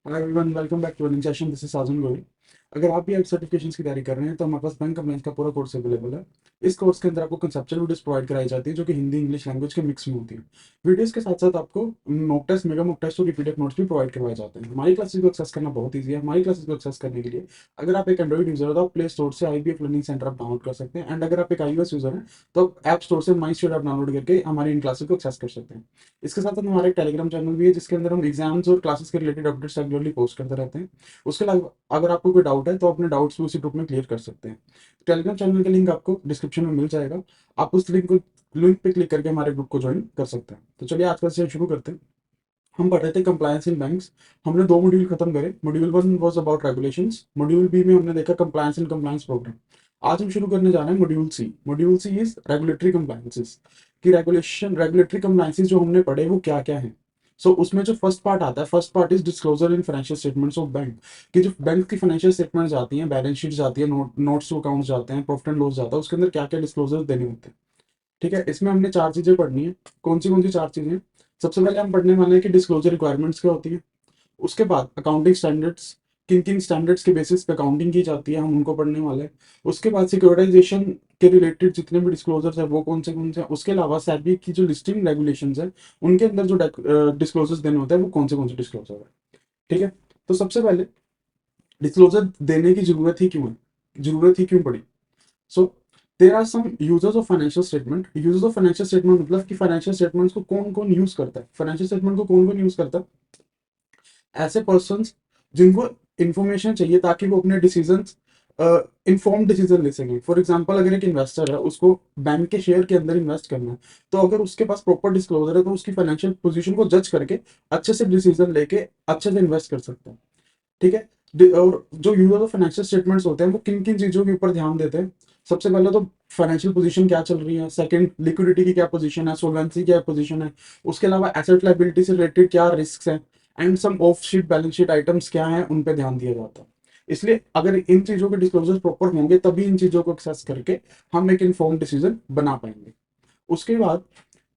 Hi everyone, welcome back to earning session. This is Sajan Goyal. अगर आप भी सर्टिफिकेशंस की तैयारी कर रहे हैं तो हमारे पास बैंक कंप्लायंस का पूरा कोर्स अवेलेबल है। इस कोर्स के अंदर आपको कंसेप्चुअल वीडियोस प्रोवाइड कराई जाती है जो कि हिंदी इंग्लिश लैंग्वेज के मिक्स में होती है। वीडियोस के साथ साथ आपको mock test, mega mock test और पीडीएफ नोट्स भी प्रोवाइड करवाए जाते हैं। हमारी क्लासेस को एक्सेस करना बहुत ईजी है। हमारी क्लासेस को एक्सेस करने के लिए अगर आप एक एंड्रॉइड यूजर हो तो आप प्ले स्टोर से IBF लर्निंग सेंटर आप डाउनलोड कर सकते हैं, एंड अगर आप एक iOS यूजर हैं तो आप ऐप स्टोर से माई स्टूडेंट आप डाउनलोड करके हमारी इन क्लासेस को एक्सेस कर सकते हैं। इसके साथ साथ हमारा एक टेलीग्राम चैनल भी है जिसके अंदर हम एग्जाम्स और क्लासेस के रिलेटेड अपडेट्स रेगुलरली पोस्ट करते रहते हैं। उसके अलावा अगर आपको कोई डाउट है तो अपने डाउट्स भी उसी ग्रुप में क्लियर कर सकते हैं। टेलीग्राम चैनल का लिंक आपको डिस्क्रिप्शन में मिल जाएगा। आप उस लिंक पे क्लिक करके हमारे ग्रुप को ज्वाइन कर सकते हैं। तो चलिए आज का सेशन शुरू करते हैं। हम पढ़ रहे थे कंप्लायंस इन बैंक्स। हमने दो मॉड्यूल खत्म करे। Module 1 was about regulations, module B में हमने देखा कंप्लायंस इन कंप्लायंस प्रोग्राम। आज हम शुरू करने जा रहे हैं module C. Module C is regulatory compliances. कि रेगुलेटरी कंप्लायंसेस जो हमने पढ़े वो क्या क्या है। उसमें जो फर्स्ट पार्ट आता है, first part is disclosure in financial statements of bank. कि जो बैंक की फाइनेंशियल स्टेटमेंट जाती हैं, बैलेंस शीट जाती है, नोट्स टू अकाउंट जाते हैं, प्रॉफिट एंड लॉस जाता है, उसके अंदर क्या क्या डिस्क्लोजर देने होते हैं। ठीक है, इसमें हमने चार चीजें पढ़नी है। कौन सी चार चीजें? सबसे पहले हम पढ़ने वाले हैं कि डिस्क्लोजर रिक्वायरमेंट्स क्या होती है। उसके बाद अकाउंटिंग स्टैंडर्ड्स, किन किन स्टैंडर्ड्स के बेसिस पे अकाउंटिंग की जाती है, हम उनको पढ़ने वाले हैं। उसके बाद सिक्योरिटाइजेशन के रिलेटेड जितने भी डिस्क्लोजर्स है वो कौन से हैं। उसके अलावा सेबी की जो लिस्टिंग रेगुलेशंस है उनके अंदर जो डिस्क्लोजर्स देने होते हैं वो कौन से डिस्क्लोजर है। ठीक है, तो सबसे पहले डिस्क्लोजर देने की जरूरत ही क्यों पड़ी। So there are some users of financial statement. Users of financial statement मतलब कि फाइनेंशियल स्टेटमेंट्स को कौन कौन यूज करता है। फाइनेंशियल स्टेटमेंट को कौन कौन यूज करता है? ऐसे पर्सन जिनको इंफॉर्मेशन चाहिए ताकि वो अपने डिसीजन इन्फॉर्म डिसीजन ले सकें। फॉर एग्जाम्पल, अगर एक इन्वेस्टर है, उसको बैंक के शेयर के अंदर इन्वेस्ट करना है, तो अगर उसके पास प्रॉपर डिस्क्लोजर है तो उसकी फाइनेंशियल पोजीशन को जज करके अच्छे से डिसीजन लेके अच्छे से इन्वेस्ट कर सकता है। ठीक है, और जो यूजर ऑफ फाइनेंशियल स्टेटमेंट्स होते हैं वो किन किन चीजों के ऊपर ध्यान देते हैं। सबसे पहले तो फाइनेंशियल पोजीशन क्या चल रही है, सेकंड लिक्विडिटी की क्या पोजीशन है, सोल्वेंसी क्या पोजीशन है, उसके अलावा एसेट लायबिलिटी से रिलेटेड क्या रिस्क हैं, and some of sheet balance sheet items क्या हैं, उन पे ध्यान दिया जाता है। इसलिए अगर इन चीजों के डिस्क्लोजर प्रॉपर होंगे तभी इन चीजों को एक्सेस करके हम एक इन्फॉर्म डिसीजन बना पाएंगे। उसके बाद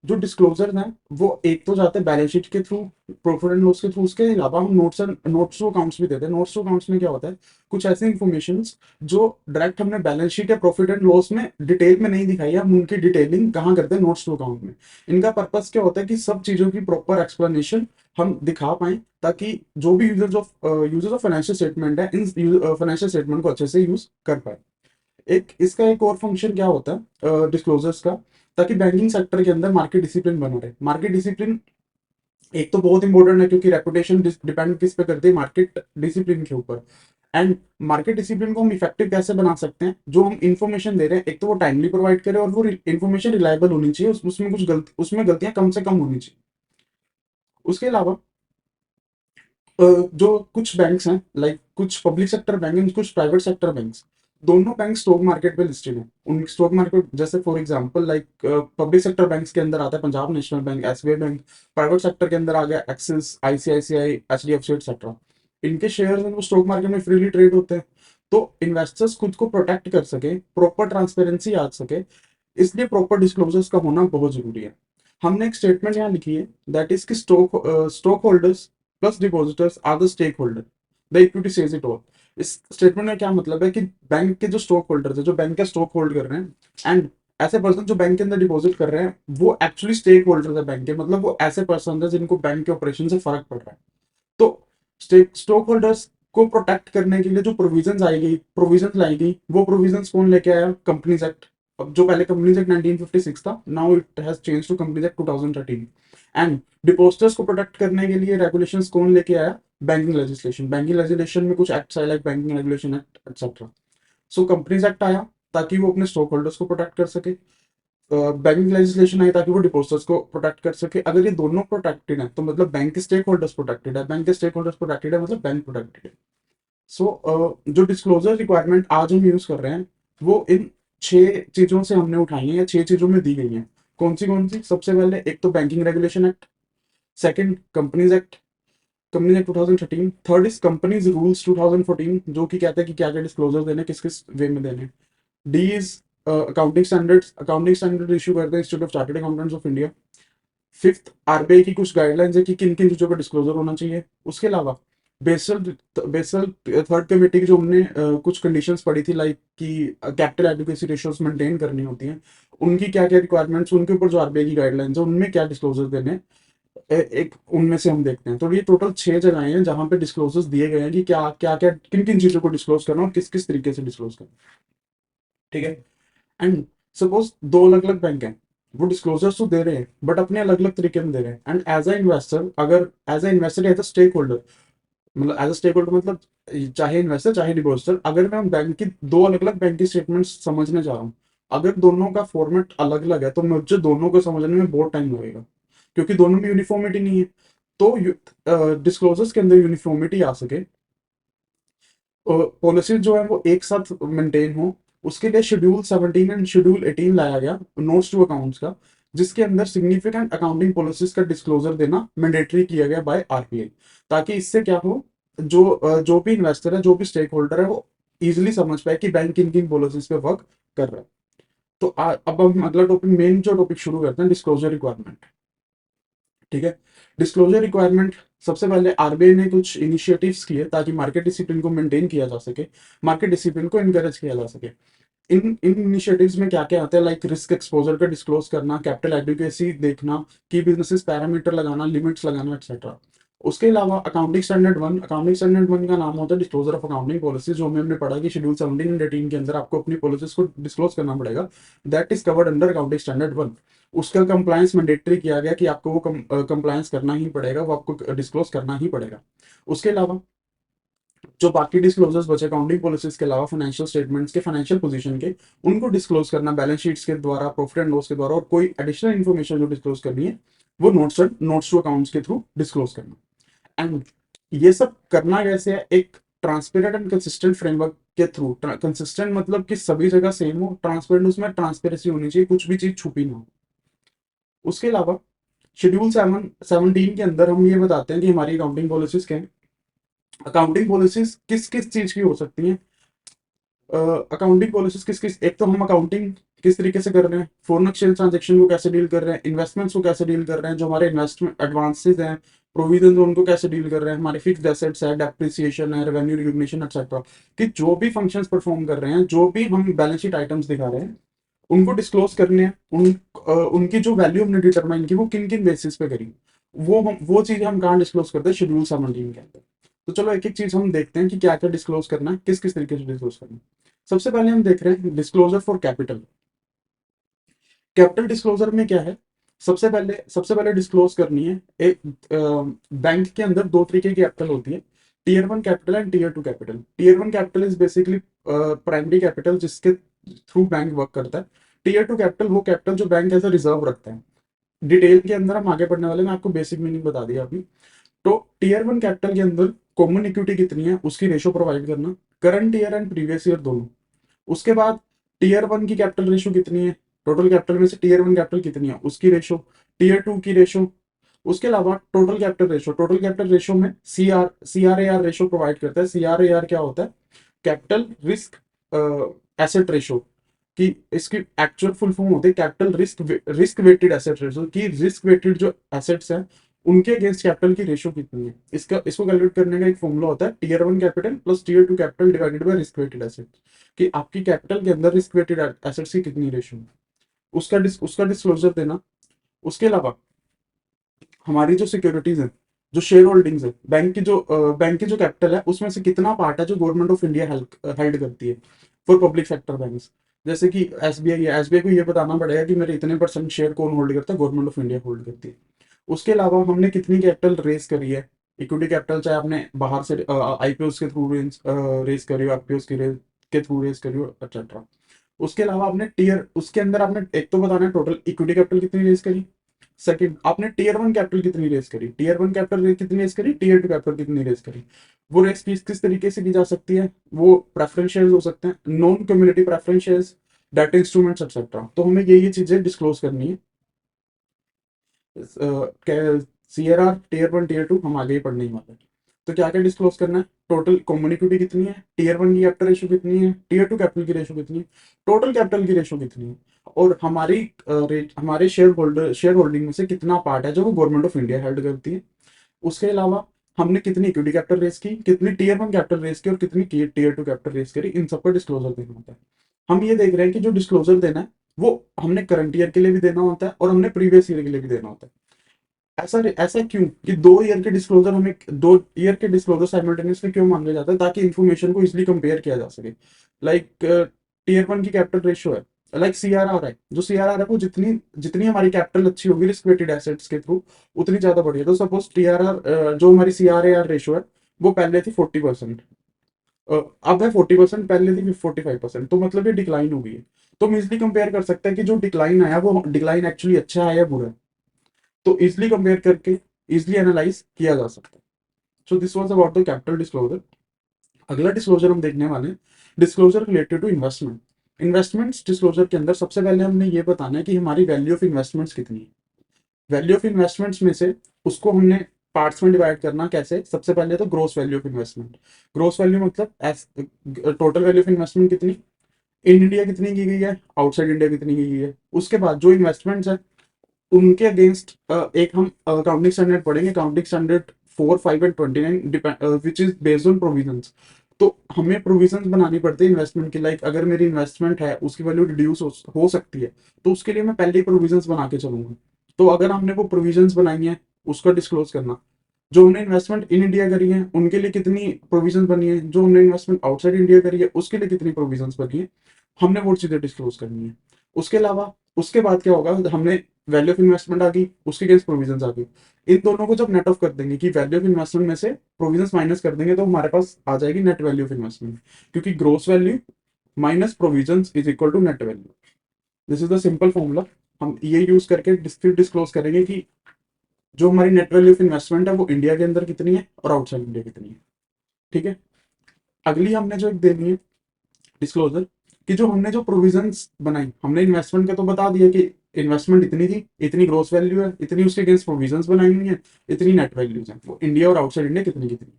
जो डिस्क्लोजर हैं वो एक तो जाते हैं बैलेंस शीट के थ्रू, प्रॉफिट एंड लॉस के थ्रू। उसके अलावा हम नोट्स टू अकाउंट्स भी देते हैं। नोट्स टू अकाउंट्स में क्या होता है, कुछ ऐसी इन्फॉर्मेशन जो डायरेक्ट हमने बैलेंस शीट या प्रॉफिट एंड लॉस में डिटेल में नहीं दिखाई है, हम उनकी डिटेलिंग कहाँ करते हैं, नोट्स टू अकाउंट में। इनका पर्पस क्या होता है कि सब चीजों की प्रॉपर एक्सप्लेनेशन हम दिखा पाए ताकि जो भी यूजर्स ऑफ फाइनेंशियल स्टेटमेंट है इन फाइनेंशियल स्टेटमेंट को अच्छे से यूज कर पाए। एक और फंक्शन क्या होता है डिस्क्लोजर्स का, ताकि बैंकिंग सेक्टर के अंदर मार्केट डिसिप्लिन बना रहे। मार्केट डिसिप्लिन एक तो बहुत इंपॉर्टेंट है क्योंकि रेपुटेशन डिपेंड किस पे करती है, मार्केट डिसिप्लिन के ऊपर। एंड मार्केट डिसिप्लिन को हम इफेक्टिव कैसे बना सकते हैं, जो हम इंफॉर्मेशन दे रहे हैं एक तो वो टाइमली प्रोवाइड करें और वो इंफॉर्मेशन रिलायबल होनी चाहिए, उसमें गलतियां कम से कम होनी चाहिए। उसके अलावा जो कुछ बैंक्स हैं, लाइक कुछ पब्लिक सेक्टर बैंक हैं, कुछ प्राइवेट सेक्टर बैंक्स, दोनों बैंक स्टॉक मार्केट पे लिस्टेड है। उन स्टॉक मार्केट जैसे for example like public sector banks के अंदर आता है Punjab national bank, SBI bank. Private sector के अंदर आ गया एक्सिस, ICICI, HDFC एक्सेट्रा। इनके शेयर वो स्टॉक मार्केट में फ्रीली ट्रेड होते हैं। तो इन्वेस्टर्स खुद को प्रोटेक्ट कर सके, प्रॉपर ट्रांसपेरेंसी आ सके, इसलिए प्रॉपर डिस्क्लोजर्स का होना बहुत जरूरी है। हमने एक स्टेटमेंट यहाँ लिखी है, दैट इज कि stock holders plus depositors are the stake holder, the equity says it all. इस स्टेटमेंट में क्या मतलब है कि बैंक के जो स्टॉक होल्डर्स है, जो बैंक का स्टॉक होल्ड कर रहे हैं, एंड ऐसे पर्सन जो बैंक के अंदर डिपॉजिट कर रहे हैं, वो एक्चुअली स्टेक होल्डर्स है बैंक के, मतलब वो ऐसे पर्सन है जिनको बैंक के ऑपरेशन से फर्क पड़ रहा है। तो स्टॉक होल्डर्स को प्रोटेक्ट करने के लिए जो प्रोविजंस लाई गई, वो प्रोविजंस कौन लेके आया? Companies act. अब जो पहले कंपनीज एक्ट 1956 था, now it has change to companies act 2013। And depositors को प्रोटेक्ट करने के लिए रेगुलेशंस कौन लेके आया? बैंकिंग लेजिस्लेशन में कुछ एक्ट्स आए, like banking regulation act etcetera. Companies act आया ताकि वो अपने स्टॉक होल्डर्स को प्रोटेक्ट कर सके। बैंकिंग लेजिस्लेशन आई ताकि वो डिपोजिटर्स को प्रोटेक्ट कर सके। अगर ये दोनों प्रोटेक्टेड है तो मतलब बैंक के स्टेक होल्डर्स प्रोटेक्टेड है, बैंक के स्टेक होल्डर्स प्रोटेक्टेड है मतलब बैंक प्रोटेक्टेड है। जो डिस्क्लोजर रिक्वायरमेंट आज हम यूज कर रहे हैं वो इन छह चीजों से हमने उठाई है या छह चीजों में दी गई है। कौन सी? सबसे पहले एक तो banking regulation act, second companies act 2013, third is companies rules 2014 जो कि कहता है कि क्या क्या डिस्क्लोजर देने, किस किस वे में देने। D is accounting standard issue करते हैं institute of chartered accountants of India. Fifth, RBI की कुछ गाइडलाइंस है कि किन किन चीजों का डिस्क्लोजर होना चाहिए। उसके अलावा बेसल बेसल थर्ड कमेटी की जो हमने कुछ कंडीशंस पढ़ी थी, लाइक कि कैपिटल एडिक्वेसी रेशियोज मेंटेन करनी होती हैं, उनकी क्या क्या रिक्वायरमेंट्स, उनके ऊपर जो आरबीआई की गाइडलाइंस है उनमें क्या डिस्क्लोजर देने हैं, एक उनमें से हम देखते हैं। तो ये टोटल 6 जगह हैं जहां पे डिस्क्लोजर्स दिए गए हैं कि क्या क्या क्या किन किन चीजों को डिस्क्लोज करना और किस किस तरीके से डिस्क्लोज करना। ठीक है। एंड सपोज दो अलग अलग बैंक हैं, वो डिस्क्लोजर्स तो दे रहे हैं बट अपने अलग अलग तरीके में दे रहे हैं। एंड एज अ इन्वेस्टर, अगर as a investor as a stake holder, मतलब एज अ स्टेक होल्डर मतलब चाहे इन्वेस्टर चाहे डिपॉजिटर, अगर मैं बैंक की दो अलग अलग बैंक की स्टेटमेंट्स समझने जा रहा हूँ, अगर दोनों का फॉर्मेट अलग अलग है तो मुझे दोनों को समझने में बहुत टाइम लगेगा, क्योंकि दोनों में यूनिफॉर्मिटी नहीं है। तो डिस्क्लोजर्स के अंदर यूनिफॉर्मिटी आ सके, पॉलिसीज जो है वो एक साथ मेंटेन हो, उसके लिए शेड्यूल 17 एंड शेड्यूल 18 लाया गया नोट्स टू अकाउंट्स का, जिसके अंदर सिग्निफिकेंट अकाउंटिंग पॉलिसीज का डिस्क्लोजर देना मैंडेटरी किया गया बाय आरबीआई। ताकि इससे क्या हो, जो भी इन्वेस्टर है, जो भी स्टेक होल्डर है, वो इजिली समझ पाए कि बैंक किन किन पॉलिसीज पे वर्क कर रहा है। तो अब हम अगला टॉपिक, मेन जो टॉपिक शुरू करते हैं, डिस्क्लोजर रिक्वायरमेंट। ठीक है। डिस्क्लोजर रिक्वायरमेंट, सबसे पहले आरबीआई ने कुछ इनिशिएटिव्स किए ताकि मार्केट डिसिप्लिन को मेंटेन किया जा सके, मार्केट डिसिप्लिन को इनकरेज किया जा सके। इन इन इनिशिएटिव्स में क्या क्या आता है, लाइक रिस्क एक्सपोजर का डिस्क्लोज करना, कैपिटल एडिक्वेसी देखना, की बिजनेसेस पैरामीटर लगाना, लिमिट्स लगाना, एक्सेट्रा। उसके अलावा अकाउंटिंग स्टैंडर्ड 1 का नाम होता है डिस्क्लोजर ऑफ अकाउंटिंग पॉलिसी, जो हमने पढ़ा कि शेड्यूल 17 एंड 18 के अंदर आपको अपनी पॉलिसीज को डिस्क्लोज करना पड़ेगा। That is covered under accounting standard 1। उसका कंप्लायंस मैंडेटरी किया गया कि आपको वो कंप्लायंस करना ही पड़ेगा, वो आपको डिस्क्लोज करना ही पड़ेगा। उसके अलावा जो बाकी डिस्क्लोजर्स बचे अकाउंटिंग पॉलिसीज के अलावा, फाइनेंशियल स्टेटमेंट्स के, फाइनेंशियल पोजीशन के, उनको डिस्क्लोज करना बैलेंस शीट्स के द्वारा, प्रॉफिट एंड लॉस के द्वारा, और कोई एडिशनल इन्फॉर्मेशन जो डिस्क्लोज करनी है वो नोट्स टू अकाउंट्स के थ्रू डिस्क्लोज करना। एंड ये सब करना कैसे है, एक ट्रांसपेरेंट एंड कंसिस्टेंट फ्रेमवर्क के थ्रू। कंसिस्टेंट मतलब कि सभी जगह सेम हो, ट्रांसपेरेंट उसमें ट्रांसपेरेंसी होनी चाहिए, कुछ भी चीज छुपी ना हो। उसके अलावा शेड्यूल 17 के अंदर हम ये बताते हैं कि हमारी अकाउंटिंग पॉलिसीज क्या है। अकाउंटिंग पॉलिसीज किस किस चीज की हो सकती हैं, अकाउंटिंग पॉलिसीज किस किस, एक तो हम अकाउंटिंग किस तरीके से कर रहे हैं, फॉरेन एक्सचेंज ट्रांजेक्शन को कैसे डील कर रहे हैं, इन्वेस्टमेंट्स को कैसे डील कर रहे हैं, जो हमारे इन्वेस्टमेंट एडवांसेस हैं, प्रोविजन उनको कैसे डील कर रहे हैं, हमारे फिक्स्ड एसेट्स है, डेप्रिसिएशन है, रेवेन्यू रिकग्निशन एक्सेट्रा, कि जो भी फंक्शंस परफॉर्म कर रहे हैं, जो भी हम बैलेंस शीट आइटम्स दिखा रहे हैं, उनको डिस्क्लोज करने हैं। उनकी जो वैल्यू हमने डिटरमाइन की वो किन किन बेसिस पे करी, वो चीजें हम कहाँ डिस्क्लोज करते हैं, शेड्यूल 17 के अंदर। तो चलो एक एक चीज हम देखते हैं कि क्या क्या डिस्क्लोज करना है, किस किस तरीके से डिस्क्लोज करना है। सबसे पहले हम देख रहे हैं disclosure for capital. Capital disclosure में क्या है, सबसे पहले डिस्क्लोज करनी है, एक बैंक के अंदर दो तरीके की कैपिटल होती है, tier 1 capital and tier 2 capital. Tier 1 capital is basically primary capital जिसके थ्रू बैंक वर्क करता है। टीयर 2 कैपिटल वो कैपिटल जो बैंक एज अ रिजर्व रखता है। डिटेल के अंदर हम आगे पढ़ने वाले, मैं आपको बेसिक मीनिंग बता दिया अभी। तो टीयर 1 कैपिटल के अंदर कॉमन इक्विटी कितनी है उसकी रेशो प्रोवाइड करना, current year and previous year दोनों। उसके बाद टीयर 1 की कैपिटल रेशो कितनी है, टोटल कैपिटल में से टीयर 1 कैपिटल कितनी है उसकी रेशो, टीयर 2 की रेशो। उसके अलावा टोटल कैपिटल रेशो में C R A R ratio provide करता है। सी आर ए आर क्या होता है, कैपिटल रिस्क एसेट रेशो, कि इसकी एक्चुअल फुल फॉर्म होती है capital risk weighted asset ratio, की रिस्क वेटेड जो एसेट्स हैं उनके अगेंस्ट कैपिटल की रेशो कितनी है। इसको कैलकुलेट करने का एक फॉर्मूला होता है, tier 1 capital plus tier 2 capital divided by risk weighted asset, कि आपकी कैपिटल के अंदर रिस्क वेटेड एसेट्स की कितनी रेशो है, उसका डिस्क्लोजर देना। उसके अलावा हमारी जो सिक्योरिटीज है, जो शेयर होल्डिंग्स है, बैंक की जो कैपिटल है उसमें से कितना पार्ट है जो गवर्नमेंट ऑफ इंडिया हेल्ड करती है फॉर पब्लिक सेक्टर बैंक्स। जैसे कि एसबीआई है, एसबीआई को ये बताना पड़ेगा कि मेरे इतने परसेंट शेयर कौन होल्ड करता है, गवर्नमेंट ऑफ इंडिया होल्ड करती है। उसके अलावा हमने कितनी कैपिटल रेस करी है, इक्विटी कैपिटल, चाहे आपने बाहर से आईपीओ के थ्रू रेस करी हो, आईपीओ के थ्रू रेस करी हो, एक्सेट्रा। उसके अलावा आपने टीयर उसके अंदर आपने एक तो बताना है टोटल इक्विटी कैपिटल कितनी रेस करी, सेकंड आपने टीयर 1 कैपिटल कितनी रेस करी, टीयर 1 कैपिटल कितनी रेस करी, टीयर 2 कैपिटल कितनी रेस करी। वो रेस किस किस तरीके से की जा सकती है, वो प्रेफरेंस शेयर्स हो सकते हैं, non community preference shares, debt instruments etcetera. तो हमें ये चीजें डिस्क्लोज करनी है। सीआरआर टीयर 1 टीयर 2 हम आगे ही पढ़ने ही वाले हैं। तो क्या क्या डिस्क्लोज करना है, टोटल कॉमन इक्विटी कितनी है, टीयर 1 की कैपिटल रेशो कितनी है, टीयर 2 कैपिटल की रेशो कितनी है, टोटल कैपिटल की रेशो कितनी है, और हमारे शेयर होल्डिंग में से कितना पार्ट है जो वो गवर्नमेंट ऑफ इंडिया हेल्ड करती है। उसके अलावा हमने कितनी इक्विटी कैपिटल रेस की, कितनी टीयर 1 कैपिटल रेस की और कितनी टीयर 2 कैपिटल रेस करी, इन सबका डिस्क्लोजर देना होता है। हम ये देख रहे हैं कि जो डिस्क्लोजर देना है वो हमने करंट ईयर के लिए भी देना होता है और हमने प्रीवियस ईयर के लिए भी देना होता है। ऐसा ऐसा क्यों कि 2 ईयर के डिस्क्लोजर, हमें 2 ईयर के डिस्क्लोजर साइमल्टेनियसली क्यों मांगे जाता है, ताकि इन्फॉर्मेशन को इजिली कंपेयर किया जा सके। लाइक टीयर 1 की कैपिटल रेशियो है, लाइक सीआरआर है, जो सीआरआर है वो जितनी जितनी हमारी कैपिटल अच्छी होगी रिस्क वेटेड एसेट्स के थ्रू, उतनी ज्यादा बढ़ी है। तो सपोज टीआरआर जो हमारी सीआरएआर रेशियो है वो पहले थी 40%, अब है 40%, पहले थी 45%, तो मतलब ये डिक्लाइन हो गई है। तो हम इजिली कंपेयर कर सकते हैं कि जो डिक्लाइन आया वो डिक्लाइन एक्चुअली अच्छा है या बुरा है। तो इजिली कंपेयर करके इजिली एनालाइज किया जा सकता है। So this was about the capital disclosure. अगला डिस्क्लोजर हम देखने वाले हैं disclosure related to investment. Investments disclosure के अंदर सबसे पहले हमने ये बताना है कि हमारी वैल्यू ऑफ इन्वेस्टमेंट्स कितनी है। वैल्यू ऑफ इन्वेस्टमेंट्स में से उसको हमने पार्ट्स में डिवाइड करना कैसे, सबसे पहले तो gross value of investment. Gross value मतलब टोटल वैल्यू ऑफ इन्वेस्टमेंट कितनी इन इंडिया कितनी की गई है, आउटसाइड इंडिया कितनी की गई है। उसके बाद जो इन्वेस्टमेंट्स है उनके अगेंस्ट एक हम अकाउंटिंग स्टैंडर्ड पढ़ेंगे, accounting standard 4, 5 and 29 which is based on provisions. तो हमें प्रोविजंस बनानी पड़ती है इन्वेस्टमेंट की। लाइक अगर मेरी इन्वेस्टमेंट है उसकी वैल्यू रिड्यूस हो सकती है, तो उसके लिए मैं पहले ही प्रोविजंस बना के चलूंगा। तो अगर हमने वो प्रोविजंस बनाई है उसका डिस्क्लोज करना, जो हमने इन्वेस्टमेंट इन इंडिया करी है उनके लिए कितनी प्रोविजन बनी है, जो हमने इन्वेस्टमेंट आउटसाइड इंडिया करी है उसके लिए कितनी प्रोविजन बनी है, हमने वो चीजें डिस्क्लोज करनी है। उसके अलावा उसके बाद क्या होगा, हमने वैल्यू ऑफ इन्वेस्टमेंट आ गई, उसके अगेंस्ट प्रोविजन आ गई। इन दोनों को जब नेट ऑफ कर देंगे कि वैल्यू ऑफ इन्वेस्टमेंट में से प्रोविजन माइनस कर देंगे, तो हमारे पास आ जाएगी नेट वैल्यू ऑफ इन्वेस्टमेंट, क्योंकि gross value minus provision is equal to net value. This is the simple formula. हम ये यूज करके फिर डिस्क्लोज करेंगे कि जो हमारी नेट वैल्यू ऑफ इन्वेस्टमेंट है वो इंडिया के अंदर कितनी है और आउटसाइड इंडिया कितनी है। ठीक है। अगली हमने जो एक देनी है डिस्क्लोजर, कि जो हमने जो प्रोविजंस बनाई, हमने इन्वेस्टमेंट का तो बता दिया कि इन्वेस्टमेंट इतनी थी, इतनी ग्रोस वैल्यू है, इतनी उसके अगेंस्ट प्रोविजंस बनाई हुई है, इतनी नेट वैल्यूज है, वो इंडिया और आउटसाइड इंडिया कितनी कितनी।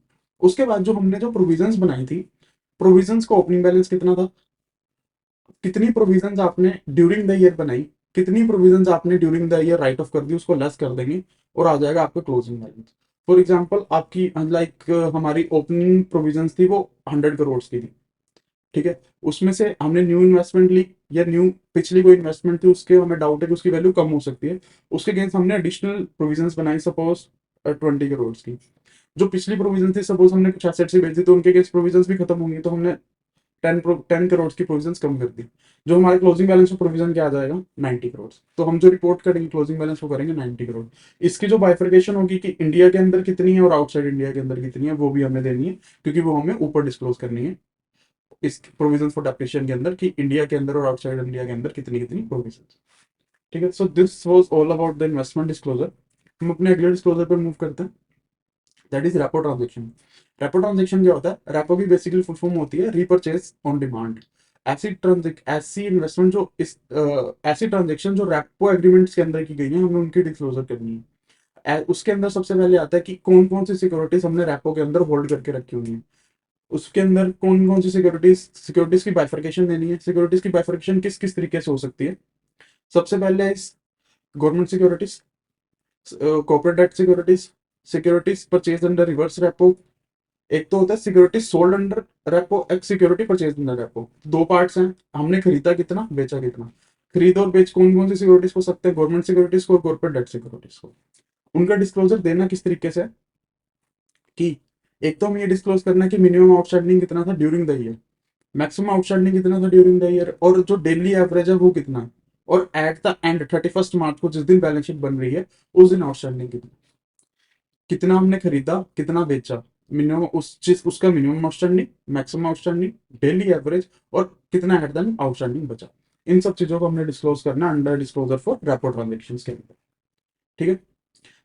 उसके बाद जो हमने जो प्रोविजंस बनाई थी, प्रोविजंस का ओपनिंग बैलेंस कितना था, कितनी प्रोविजंस आपने ड्यूरिंग द ईयर बनाई, कितनी प्रोविजंस आपने during the year right of कर दी, उसको लेस कर देंगे और आ जाएगा आपका क्लोजिंग बैलेंस। फॉर एग्जांपल आपकी लाइक हमारी ओपनिंग प्रोविजंस थी वो 100 करोड़ की थी। ठीक है। उसमें से हमने न्यू इन्वेस्टमेंट ली या न्यू पिछली कोई इन्वेस्टमेंट थी, उसके हमें डाउट है कि उसकी वैल्यू कम हो सकती है, उसके अगेंस्ट हमने एडिशनल प्रोविजंस बनाई, सपोज 20 करोड़ की। जो पिछली प्रोविजन थी, सपोज हमने कुछ एसेट से बेच दी तो उनके अगेंस्ट प्रोविजंस भी खत्म होंगी, तो हमने 10 करोड़ की प्रोविजन कम कर दी। जो हमारे क्लोजिंग बैलेंस में प्रोविजन क्या आ जाएगा, 90 करोड़। तो हम जो रिपोर्ट करेंगे क्लोजिंग बैलेंस वो करेंगे 90 करोड़। इसकी जो बाइफर्केशन होगी कि इंडिया के अंदर कितनी है और आउटसाइड इंडिया के अंदर कितनी है, वो भी हमें देनी है, क्योंकि वो हमें ऊपर डिस्क्लोज करनी है इस प्रोविजन फॉर डेप्रिसिएशन के अंदर, कि इंडिया के अंदर और आउटसाइड इंडिया के अंदर कितनी कितनी प्रोविजन। ठीक है। So this was all about the investment disclosure. हम अपने अगले डिस्क्लोजर पर मूव करते हैं, that is repo transaction. Repo transaction क्या होता है, रेपो की बेसिकली फुल फॉर्म होती है रीपरचेज ऑन डिमांड। ऐसी इन्वेस्टमेंट जो इस ऐसी ट्रांजेक्शन जो रेपो एग्रीमेंट्स के अंदर की गई है, हमें उनकी डिस्क्लोजर करनी है। उसके अंदर सबसे पहले आता है कि कौन कौन सी सिक्योरिटीज हमने रेपो के अंदर होल्ड करके रखी हुई है, उसके अंदर कौन कौन सी सिक्योरिटीज की बाइफर्केशन देनी है, सिक्योरिटीज की बाइफर्केशन किस किस तरीके से हो सकती है। सबसे पहले इस government securities, corporate debt securities, securities purchase under reverse repo. एक तो होता है सिक्योरिटी सोल्ड अंडर रेपो, एक सिक्योरिटी परचेज अंडर रेपो। दो पार्ट्स हैं, हमने खरीदा कितना बेचा कितना। खरीद और बेच कौन कौन सी सिक्योरिटीज हो सकते हैं, गवर्नमेंट सिक्योरिटीज को, कॉर्पोरेट डेट सिक्योरिटीज को। उनका डिस्क्लोजर देना किस तरीके से है कि एक तो हम ये डिस्क्लोज करना है कि मिनिमम आउटस्टैंडिंग कितना था during the year, maximum outstanding कितना था ड्यूरिंग द ईयर, और जो डेली एवरेज है वो कितना है, और एट द एंड 31 मार्च को जिस दिन बैलेंस शीट बन रही है उस दिन आउटस्टैंडिंग कितना, कितना हमने खरीदा कितना बेचा, मिनिमम उस चीज उसका minimum outstanding, maximum outstanding, daily average, और कितना एट द आउटस्टैंडिंग बचा। इन सब चीजों को हमने डिस्क्लोज करना है under disclosure for repo transaction के अंदर। ठीक है।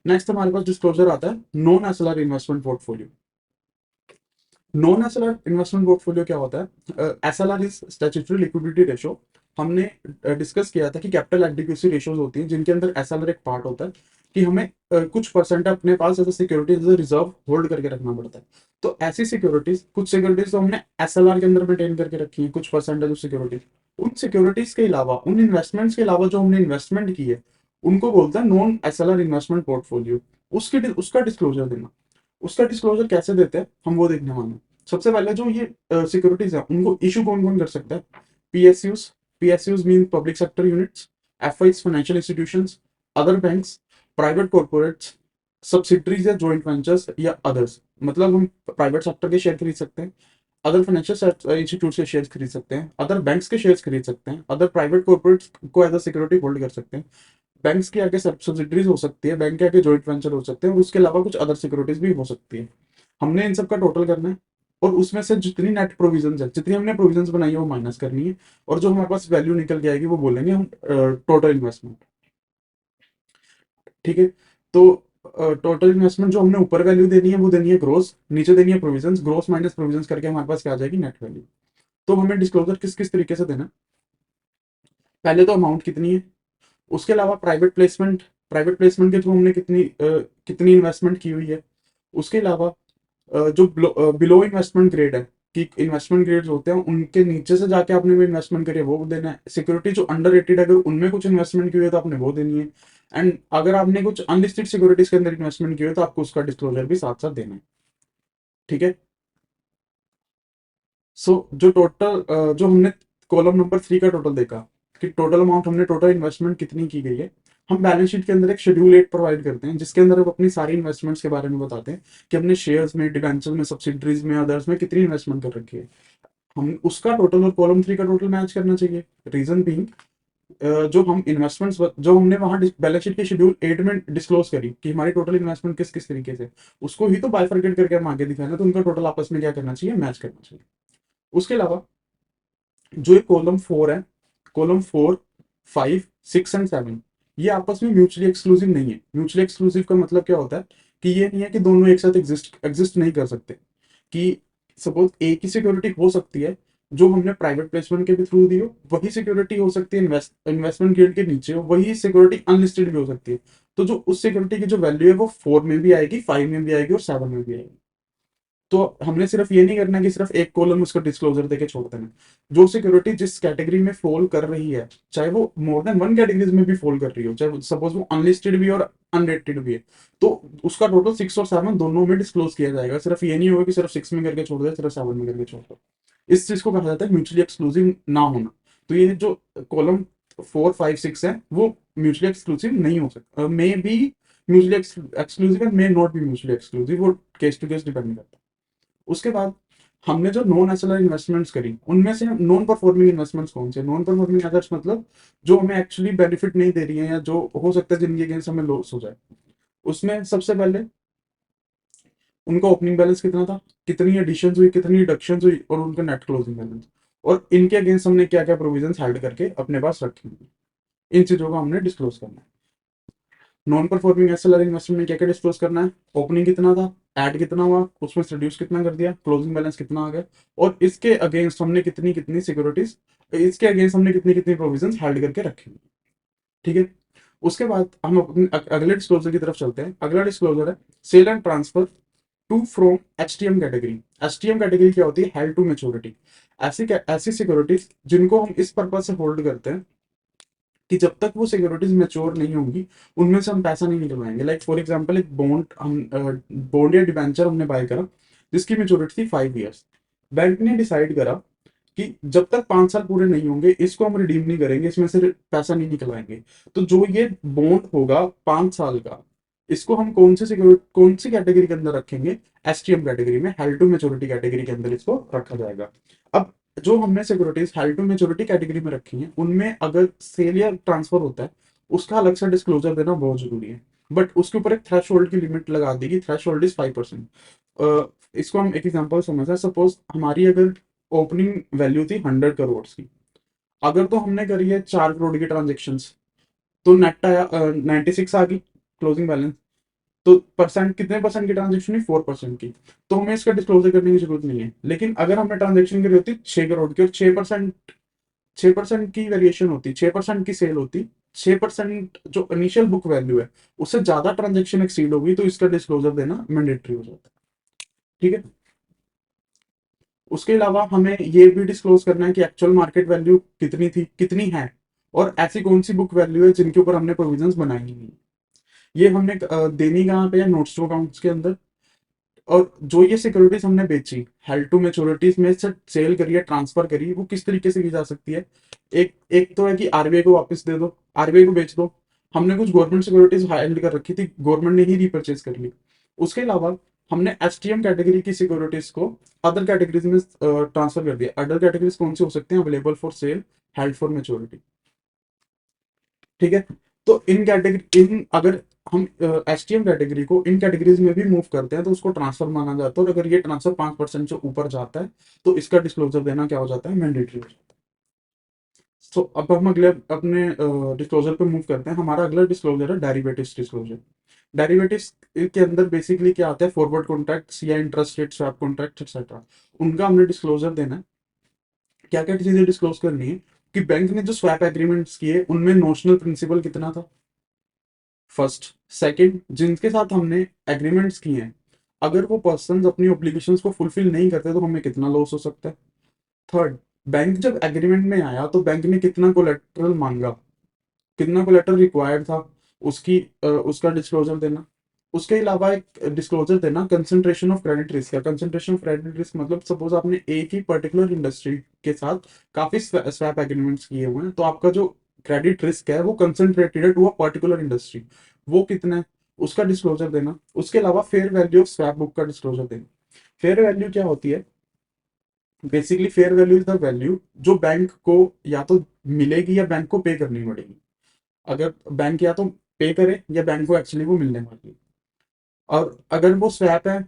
नेक्स्ट हमारे पास डिस्क्लोजर आता है non SLR investment portfolio. Non SLR investment portfolio क्या होता है, SLR is statutory liquidity ratio. हमने डिस्कस किया था कि कैपिटल एडिक्वेसी रेशियोज होती हैं जिनके अंदर एसएलआर एक पार्ट होता है, कि हमें कुछ परसेंट अपने पास as security as reserve hold करके रखना पड़ता है। तो ऐसी सिक्योरिटीज, कुछ सिक्योरिटीज तो हमने एसएलआर के अंदर मेंटेन करके रखी है, कुछ परसेंटेज ऑफ सिक्योरिटीज। उन सिक्योरिटीज के अलावा, उन इन्वेस्टमेंट्स के अलावा जो हमने इन्वेस्टमेंट की है, उनको बोलते हैं नॉन एसएलआर इन्वेस्टमेंट पोर्टफोलियो। उसका डिस्क्लोजर देना। उसका डिस्क्लोजर कैसे देते हैं हम वो देखने वाले हैं। सबसे पहले जो ये सिक्योरिटीज है उनको इशू कौन कौन कर सकता है। PSUs, PSUs mean public sector units, FIIs financial institutions, other banks, private corporates, subsidiaries या जॉइंट वेंचर्स या अदर्स। मतलब हम प्राइवेट सेक्टर के शेयर खरीद सकते हैं, अदर फाइनेंशियल इंस्टीट्यूट के शेयर खरीद सकते हैं, अदर बैंक्स के शेयर खरीद सकते हैं, अदर प्राइवेट कॉर्पोरेट्स को एज अ सिक्योरिटी होल्ड कर सकते हैं। बैंक्स के आगे सब्सिडरीज हो सकती है, बैंक के आगे जॉइंट वेंचर हो सकते हैं, और उसके अलावा कुछ अदर सिक्योरिटीज भी हो सकती है। हमने इन सब का टोटल करना है, और उसमें से जितनी नेट प्रोविजन है, जितनी हमने प्रोविजन बनाई है वो माइनस करनी है, और जो हमारे पास वैल्यू निकल के आएगी वो बोलेंगे हम टोटल इन्वेस्टमेंट। ठीक है। तो टोटल इन्वेस्टमेंट जो हमने ऊपर वैल्यू देनी है वो देनी है ग्रोस, नीचे देनी है प्रोविजन, ग्रोस माइनस प्रोविजन करके हमारे पास क्या आ जाएगी, नेट वैल्यू। तो हमें डिस्क्लोजर किस किस तरीके से देना है, पहले तो अमाउंट कितनी है, उसके अलावा प्राइवेट प्लेसमेंट के थ्रू हमने कितनी इन्वेस्टमेंट की हुई है, उसके अलावा जो बिलो इन्वेस्टमेंट ग्रेड है, कि इन्वेस्टमेंट ग्रेड होते हैं उनके नीचे से जाके आपने भी इन्वेस्टमेंट करी है वो देना है। सिक्योरिटी जो अंडर रेटेड है, अगर उनमें कुछ इन्वेस्टमेंट की हुई है तो आपने वो देनी है। एंड अगर आपने कुछ अनलिस्टेड सिक्योरिटीज के अंदर इन्वेस्टमेंट की हुई है तो आपको उसका डिस्क्लोजर भी साथ साथ देना है। ठीक है। सो जो टोटल जो हमने कॉलम नंबर 3 का टोटल देखा, कि टोटल अमाउंट हमने टोटल इन्वेस्टमेंट कितनी की गई है, हम बैलेंस शीट के अंदर एक शेड्यूल 8 प्रोवाइड करते हैं जिसके अंदर हम अपनी सारी इन्वेस्टमेंट्स के बारे में बताते हैं कि हमने शेयर्स में, डिबेंचर्स में, सब्सिडरीज में, अदर्स में कितनी इन्वेस्टमेंट कर रखी है। हम उसका टोटल और कॉलम 3 का टोटल मैच करना चाहिए। रीजन बीइंग, जो हम इन्वेस्टमेंट्स जो हमने वहां बैलेंस शीट के शेड्यूल 8 में डिस्क्लोज करी कि हमारी टोटल इन्वेस्टमेंट किस किस तरीके से, उसको ही तो बाइफरकेट करके हम आगे दिखाना, तो उनका टोटल आपस में क्या करना चाहिए, मैच करना चाहिए। उसके अलावा जो ये कॉलम 4 है, कॉलम 4, 5, 6 एंड 7, ये आपस में म्यूचुअली एक्सक्लूसिव नहीं है। म्यूचुअली एक्सक्लूसिव का मतलब क्या होता है कि ये नहीं है कि दोनों एक साथ एग्जिस्ट नहीं कर सकते। कि सपोज एक ही सिक्योरिटी हो सकती है जो हमने प्राइवेट प्लेसमेंट के भी थ्रू दी हो, वही सिक्योरिटी हो सकती है इन्वेस्टमेंट ग्रेड के नीचे हो, वही सिक्योरिटी अनलिस्टेड भी हो सकती है। तो जो उस सिक्योरिटी की जो वैल्यू है वो 4 में भी आएगी, 5 में भी आएगी और 7 में भी आएगी। तो हमने सिर्फ ये नहीं करना कि सिर्फ एक कॉलम उसका डिस्क्लोजर देके छोड़ देना। जो सिक्योरिटी जिस कैटेगरी में फॉल कर रही है, चाहे वो मोर देन वन कैटेगरीज में भी फॉल कर रही हो, चाहे सपोज वो अनलिस्टेड भी और अनरेटेड भी है, तो उसका टोटल 6 और 7 दोनों में डिस्क्लोज किया जाएगा। सिर्फ ये नहीं होगा कि सिर्फ 6 में करके छोड़ दे, सिर्फ 7 में करके छोड़ दो। इस चीज को कहा जाता है म्यूचुअली एक्सक्लूसिव ना होना। तो ये जो कॉलम 4, 5, 6 है वो म्यूचुअली एक्सक्लूसिव नहीं हो सकता, may be mutually exclusive and may not be mutually exclusive, वो केस टू केस डिपेंड करता है। उसके बाद हमने जो नॉन एसएलआर इन्वेस्टमेंट्स करी, उनमें से नॉन परफॉर्मिंग इन्वेस्टमेंट्स कौन से, नॉन परफॉर्मिंग अदर्स मतलब जो हमें एक्चुअली बेनिफिट नहीं दे रही है, या जो हो सकता है जिनके अगेंस्ट हमें लॉस हो जाए। उसमें सबसे पहले उनका ओपनिंग बैलेंस कितना था, कितनी एडिशन हुई, कितनी रिडक्शन हुई, और उनका नेट क्लोजिंग बैलेंस, और इनके अगेंस्ट हमने क्या क्या प्रोविजन हाइड करके अपने पास रखे हैं। इन चीजों को हमने डिस्क्लोज करना है। नॉन परफॉर्मिंग एसएलआर इन्वेस्टमेंट में क्या क्या डिस्क्लोज करना है, ओपनिंग कितना था, ऐड कितना हुआ, उसमें से रिड्यूस कितना कर दिया, क्लोजिंग बैलेंस कितना आ गया, और इसके अगेंस्ट हमने कितनी कितनी सिक्योरिटीज, इसके अगेंस्ट हमने कितनी कितनी प्रोविजन हाइड करके रखे हैं। ठीक है। उसके बाद हम अपने अगले डिस्क्लोजर की तरफ चलते हैं। अगला डिस्क्लोजर है sale and transfer to from HTM category. HTM category क्या होती है, हेल्ड टू मेच्योरिटी। ऐसी सिक्योरिटीज जिनको हम इस पर्पज से होल्ड करते हैं कि जब तक वो सिक्योरिटीज मेच्योर नहीं होंगी उनमें से हम पैसा नहीं निकलवाएंगे। लाइक फॉर एग्जांपल एक बॉन्ड या डिबेंचर हमने बाय करा जिसकी मेच्योरिटी थी 5 ईयर्स। बैंक ने डिसाइड करा कि जब तक 5 साल पूरे नहीं होंगे इसको हम रिडीम नहीं करेंगे, इसमें से पैसा नहीं निकलवाएंगे। तो जो ये बॉन्ड होगा 5 साल का, इसको हम कौन सी कैटेगरी के अंदर रखेंगे, एसटीएम कैटेगरी में, हेल्ड टू मेच्योरिटी कैटेगरी के अंदर इसको रखा जाएगा। अब जो हमने securities held to maturity category में रखी हैं उनमें अगर सेल या ट्रांसफर होता है उसका अलग से डिस्क्लोजर देना बहुत जरूरी है। बट उसके ऊपर एक थ्रेश की लिमिट लगा दी, थ्रेश होल्ड इज 5%। इसको हम एक एग्जांपल समझते हैं। सपोज हमारी अगर ओपनिंग वैल्यू थी 100 करोड़ की, अगर तो हमने करी है 4 करोड़ की ट्रांजेक्शन, तो नेट आया 96 आ गई क्लोजिंग बैलेंस। तो परसेंट कितने परसेंट की ट्रांजेक्शन हुई, 4% की। तो हमें इसका डिस्क्लोजर करने की जरूरत नहीं है। लेकिन अगर हमने ट्रांजेक्शन करी होती 6 करोड़ की और 6% की वेरिएशन होती, 6% की सेल होती, 6% जो इनिशियल बुक वैल्यू है उससे ज्यादा ट्रांजेक्शन एक्सीड होगी, तो इसका डिस्क्लोजर देना मैंडेटरी हो जाता है। ठीक है। उसके अलावा हमें ये भी डिस्क्लोज करना है कि एक्चुअल मार्केट वैल्यू कितनी थी, कितनी है, और ऐसी कौन सी बुक वैल्यू है जिनके ऊपर हमने प्रोविजंस बनाई नहीं है। ये हमने देनी कहाँ पे है, नोट्स टू अकाउंट्स के अंदर। और जो ये सिक्योरिटीज हमने बेची, हेल्ड टू मैच्योरिटीज में से सेल करी है, ट्रांसफर करी, वो किस तरीके से की जा सकती है? एक एक तो है कि आरबीआई को वापस दे दो, आरबीआई को बेच दो। हमने कुछ गवर्नमेंट सिक्योरिटीज हेल्ड कर रखी थी, गवर्नमेंट ने ही रीपर्चेज कर ली। उसके अलावा हमने एसटीएम कैटेगरी की सिक्योरिटीज को अदर कैटेगरीज में ट्रांसफर कर दिया। अदर कैटेगरीज कौन सी हो सकती हैं? Available for sale, held for maturity. ठीक है। तो इन कैटेगरी, इन अगर हम एसटीएम कैटेगरी को इन कैटेगरीज में भी मूव करते हैं तो उसको ट्रांसफर माना जाता है, और अगर ये ट्रांसफर 5% से ऊपर जाता है तो इसका डिस्क्लोजर देना क्या हो जाता है? मैंडेटरी हो जाता है। तो अब हम अगले अपने डिस्क्लोजर पे मूव करते हैं। हमारा अगला डिस्क्लोजर है डेरिवेटिव्स डिस्क्लोजर। डेरिवेटिव्स के अंदर बेसिकली क्या आता है? फॉरवर्ड कॉन्ट्रैक्ट्स या interest rate swap contract etcetera, उनका हमने डिस्क्लोजर देना है। क्या क्या चीजें डिस्क्लोज करनी है? कि बैंक ने जो स्वैप एग्रीमेंट्स किए उनमें नोशनल प्रिंसिपल कितना था, फर्स्ट। सेकंड, जिनके साथ हमने एग्रीमेंट्स किए हैं, अगर वो पर्सन अपनी ऑब्लिगेशंस को फुलफिल नहीं करते तो हमें कितना लॉस हो सकता है। थर्ड, बैंक जब एग्रीमेंट में आया तो बैंक ने कितना कोलेटरल मांगा, कितना कोलेटरल रिक्वायर्ड था, उसका डिस्क्लोजर देना। उसके अलावा एक डिस्क्लोजर देना कंसंट्रेशन ऑफ क्रेडिट रिस्क है। कंसंट्रेशन ऑफ क्रेडिट रिस्क मतलब सपोज आपने एक ही पर्टिकुलर इंडस्ट्री के साथ काफी स्वैप एग्रीमेंट्स किए हुए हैं, तो आपका जो क्रेडिट रिस्क है वो कंसंट्रेटेड है टू अ पर्टिकुलर इंडस्ट्री, वो कितना है, उसका डिस्क्लोजर देना। उसके अलावा fair value of swap book का डिस्क्लोजर देना। फेयर वैल्यू क्या होती है? Basically fair value is the value जो बैंक को या तो मिलेगी या बैंक को पे करनी पड़ेगी। अगर बैंक या तो पे करे या बैंक को एक्चुअली वो मिलने वाली है। और अगर वो स्वैप है,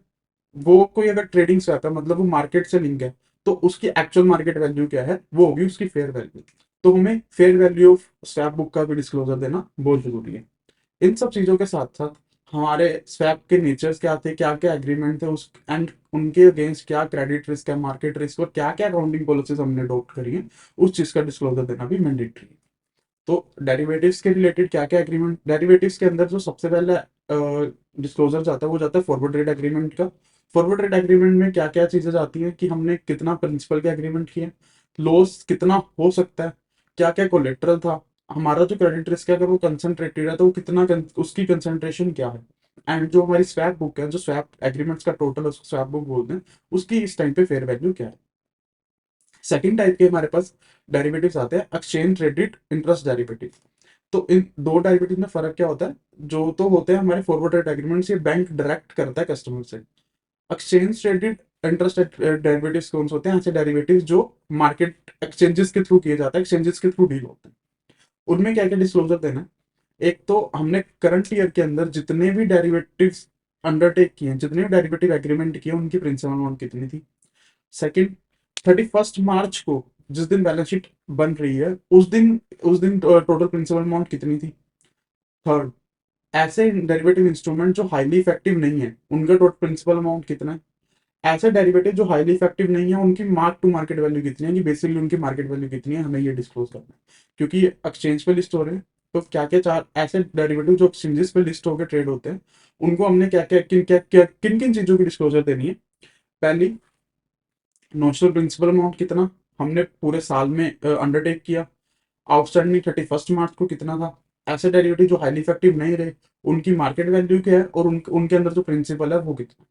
वो कोई अगर ट्रेडिंग स्वैप है मतलब वो मार्केट से लिंक है, तो उसकी एक्चुअल मार्केट वैल्यू क्या है? वो होगी उसकी फेयर वैल्यू। तो हमें fair value of swap book का भी डिस्क्लोजर देना बहुत जरूरी है। इन सब चीजों के साथ साथ हमारे स्वैप के नेचर्स क्या थे, क्या क्या एग्रीमेंट थे, उस एंड उनके अगेंस्ट क्या क्रेडिट रिस्क है, मार्केट रिस्क, और क्या क्या अकाउंटिंग पॉलिसीज हमने अडॉप्ट करी है, उस चीज का डिस्क्लोजर देना भी मैंडेटरी है। तो डेरिवेटिव्स के रिलेटेड क्या क्या एग्रीमेंट, डेरिवेटिव्स के अंदर जो सबसे पहले डिस्क्लोजर जाता है वो जाता है फॉरवर्ड रेट एग्रीमेंट का। फॉरवर्ड रेट एग्रीमेंट में क्या क्या चीजें जाती हैं कि हमने कितना प्रिंसिपल के एग्रीमेंट किए, लॉस कितना हो सकता है, क्या क्या कोलेट्रल था, हमारा जो क्रेडिट रिस्क है अगर वो कंसंट्रेटेड है तो वो कितना उसकी कंसंट्रेशन क्या है, एंड जो हमारी स्वैप बुक है, जो स्वैप एग्रीमेंट्स का टोटल उसको स्वैप बुक बोलते हैं, उसकी इस टाइम पे फेयर वैल्यू क्या है। सेकंड टाइप के हमारे पास डेरिवेटिव्स आते हैं एक्सचेंज ट्रेडेड इंटरेस्ट डेरिवेटिव। तो इन दो डेरिवेटिव में फर्क क्या होता है? जो तो होते हैं हमारे फॉरवर्ड रेट एग्रीमेंट्स, ये बैंक डायरेक्ट करता है कस्टमर से। एक्सचेंज ट्रेडेड इंटरेस्ट डेरिवेटिव्स कौन से होते हैं? ऐसे डेरिवेटिव्स जो मार्केट एक्सचेंजेस के थ्रू किए जाते हैं, एक्सचेंजेस के थ्रू डील होते हैं। उनमें क्या क्या डिस्क्लोजर देना है? एक तो हमने करंट ईयर के अंदर जितने भी डेरिवेटिव्स अंडरटेक किए हैं, जितने भी डेरिवेटिव एग्रीमेंट किए उनकी प्रिंसिपल अमाउंट कितनी थी। सेकंड, 31 मार्च को जिस दिन बैलेंस शीट बन रही है उस दिन टोटल प्रिंसिपल अमाउंट कितनी थी। थर्ड, ऐसे डेरिवेटिव इंस्ट्रूमेंट जो हाईली इफेक्टिव नहीं है उनका टोटल प्रिंसिपल अमाउंट कितना है। ऐसे डेरिवेटिव जो हाईली इफेक्टिव नहीं है उनकी मार्क टू मार्केट वैल्यू कितनी है, कि बेसिकली उनकी मार्केट वैल्यू कितनी है, हमें ये डिस्क्लोज करना है। क्योंकि ये एक्सचेंज पे लिस्ट हो रहे हैं, तो क्या क्या चार ऐसे डेरिवेटिव जो एक्सचेंजेस पे लिस्ट होकर ट्रेड होते हैं, उनको हमने किन किन चीजों की डिस्क्लोजर देनी है। पहली, नोशनल प्रिंसिपल अमाउंट कितना हमने पूरे साल में अंडरटेक किया। आउटस्टैंडिंग 31 मार्च को कितना था। ऐसे डेरिवेटिव जो हाईली इफेक्टिव नहीं रहे, उनकी मार्केट वैल्यू क्या है, और उनके अंदर जो प्रिंसिपल है वो कितना।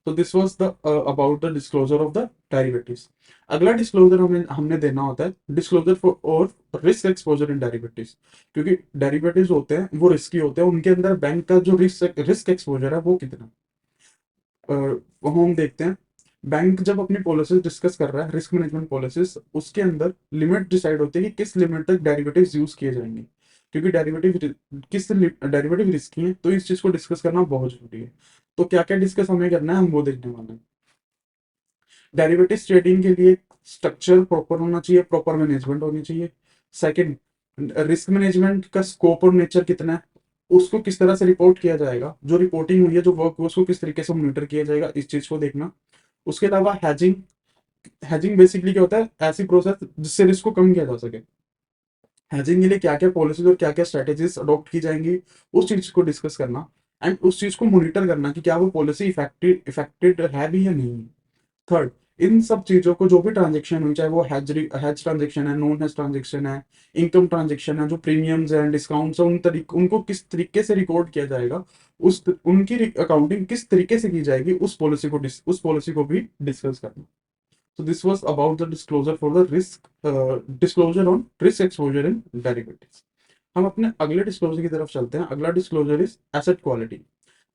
तो this was the about the disclosure of the derivatives. अगला डिस्क्लोजर हमें हमने देना होता है डिस्क्लोजर फॉर और रिस्क एक्सपोजर इन डेरिवेटिव्स। क्योंकि डेरिवेटिव्स होते हैं वो रिस्की होते हैं, उनके अंदर बैंक का जो रिस्क एक्सपोजर है वो कितना। वो हम देखते हैं, बैंक जब अपनी पॉलिसीज डिस्कस कर रहा है, रिस्क मैनेजमेंट पॉलिसीज, उसके अंदर लिमिट डिसाइड होती है कि किस लिमिट तक डेरिवेटिव्स यूज किए जाएंगे। क्योंकि किस डेरिवेटिव रिस्की है, तो इस चीज को डिस्कस करना बहुत जरूरी है। तो क्या क्या डिस्कस हमें करना है, हम वो देखने वाले हैं। डेरिवेटिव ट्रेडिंग के लिए स्ट्रक्चर प्रॉपर होना चाहिए, प्रॉपर मैनेजमेंट होनी चाहिए। सेकंड, रिस्क मैनेजमेंट का स्कोप और नेचर कितना है, उसको किस तरह से रिपोर्ट किया जाएगा, जो रिपोर्टिंग हुई है, जो वर्क हुआ उसको किस तरीके से मॉनिटर किया जाएगा, इस चीज को देखना। उसके अलावा हैजिंग, हैजिंग बेसिकली क्या होता है? ऐसी प्रोसेस जिससे रिस्क को कम किया जा सके। हैजिंग के लिए क्या क्या पॉलिसीज और क्या क्या स्ट्रेटेजीज अडॉप्ट की जाएंगी, उस चीज को डिस्कस करना। एंड उस चीज को मॉनिटर करना कि क्या वो पॉलिसी इफेक्टेड है भी या नहीं। थर्ड, इन सब चीजों को, जो भी ट्रांजेक्शन हुई, चाहे वो हैज ट्रांजेक्शन है, नॉन हैज ट्रांजेक्शन है, इनकम ट्रांजेक्शन है, जो प्रीमियम्स हैं, डिस्काउंट्स हैं, उनको किस तरीके से रिकॉर्ड किया जाएगा, उस उनकी अकाउंटिंग किस तरीके से की जाएगी, उस पॉलिसी को भी डिस्कस करना। So this was about the disclosure for the risk, disclosure on risk exposure in derivatives. हम अपने अगले डिस्क्लोजर की तरफ चलते हैं। अगला disclosure is asset quality.